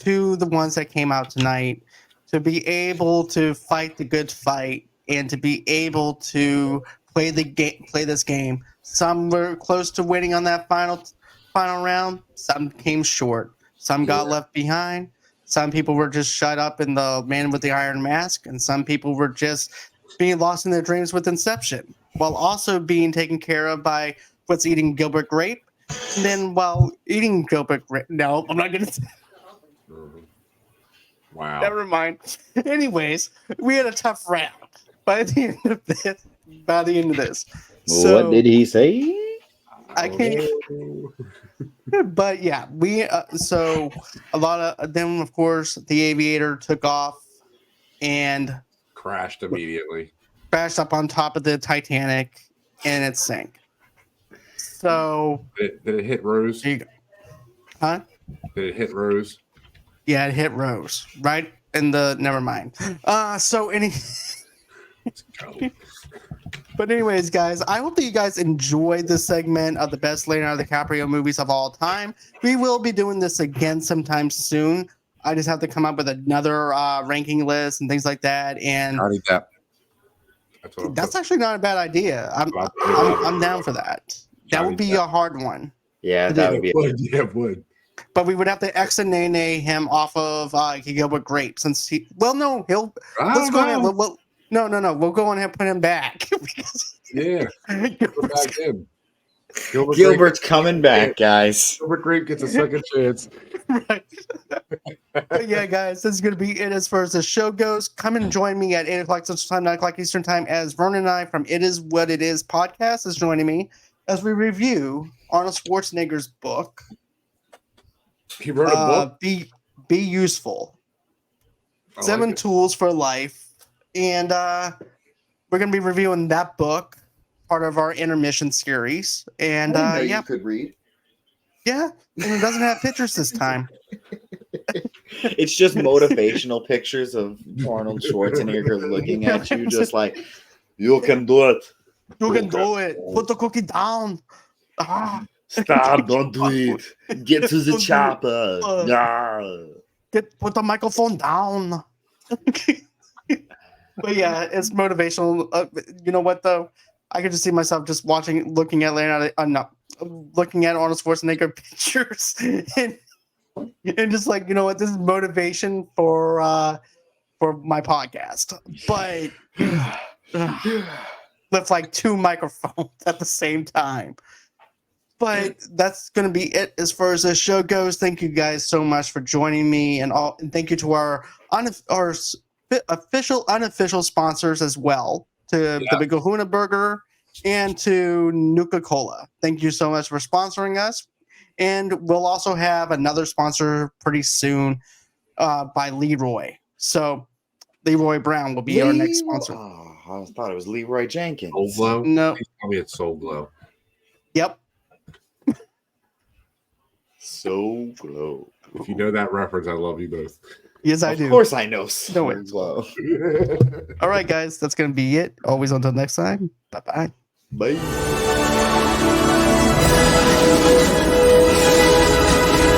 S1: to the ones that came out tonight to be able to fight the good fight and to be able to play this game. Some were close to winning on that final round. Some came short. Some got left behind. Some people were just shut up in the Man with the Iron Mask, and some people were just being lost in their dreams with Inception, while also being taken care of by what's eating Gilbert Grape. And then while eating Gilbert Grape, no, I'm not going to.
S3: Wow.
S1: Never mind. Anyways, we had a tough round by the end of this. So,
S2: what did he say?
S1: I can't. But yeah, we so a lot of then, of course, the Aviator took off and
S3: Crashed immediately.
S1: crashed up on top of the Titanic and it sank. So
S3: Did it hit Rose?
S1: there you go. Huh?
S3: Did it hit Rose?
S1: Yeah, it hit Rose right in the. Never mind. But anyways, guys, I hope that you guys enjoyed this segment of the best Leonardo DiCaprio movies of all time. We will be doing this again sometime soon. I just have to come up with another ranking list and things like that. And
S3: Johnny Depp.
S1: that's actually not a bad idea. I'm down for that. That would be a hard one.
S2: Yeah, that would be.
S3: It would.
S1: But we would have to ex-nene him off of Gilbert Grape since he. Well, no, he'll. Let's go ahead. No. We'll go on and put him back.
S3: Yeah. Put back in.
S2: Gilbert's coming back, guys.
S3: Gilbert Grape gets a second chance.
S1: Right. But yeah, guys, this is going to be it as far as the show goes. Come and join me at 8 o'clock Central Time, 9 o'clock Eastern Time, as Vernon and I from It Is What It Is podcast is joining me as we review Arnold Schwarzenegger's book.
S3: He wrote a book?
S1: Be Useful. 7 Tools for Life. And we're going to be reviewing that book, part of our intermission series. And
S2: you could read.
S1: Yeah, and it doesn't have pictures this time.
S2: It's just motivational pictures of Arnold Schwarzenegger looking at you, just like, you can do it.
S1: You can do it. Put the cookie down.
S2: Stop, don't do it. Get to the chopper.
S1: Put the microphone down. But yeah, it's motivational. You know what though? I could just see myself just looking at Arnold Schwarzenegger pictures, and just like, you know what, this is motivation for my podcast. But with like 2 microphones at the same time. But that's going to be it as far as this show goes. Thank you guys so much for joining me, and thank you to our official, unofficial sponsors as well, to the Big Kahuna Burger and to Nuka-Cola. Thank you so much for sponsoring us. And we'll also have another sponsor pretty soon by Leroy. So Leroy Brown will be our next sponsor.
S2: I thought it was Leroy Jenkins.
S3: Soul Glow?
S1: No.
S3: Please tell me it's Soul Glow.
S1: Yep.
S2: Soul Glow.
S3: If you know that reference, I love you both.
S1: Yes, I
S2: Of
S1: do.
S2: course I know Soul
S1: it.
S2: Glow.
S1: All right, guys, that's gonna be it. Always until next time. Bye bye.
S2: Bye.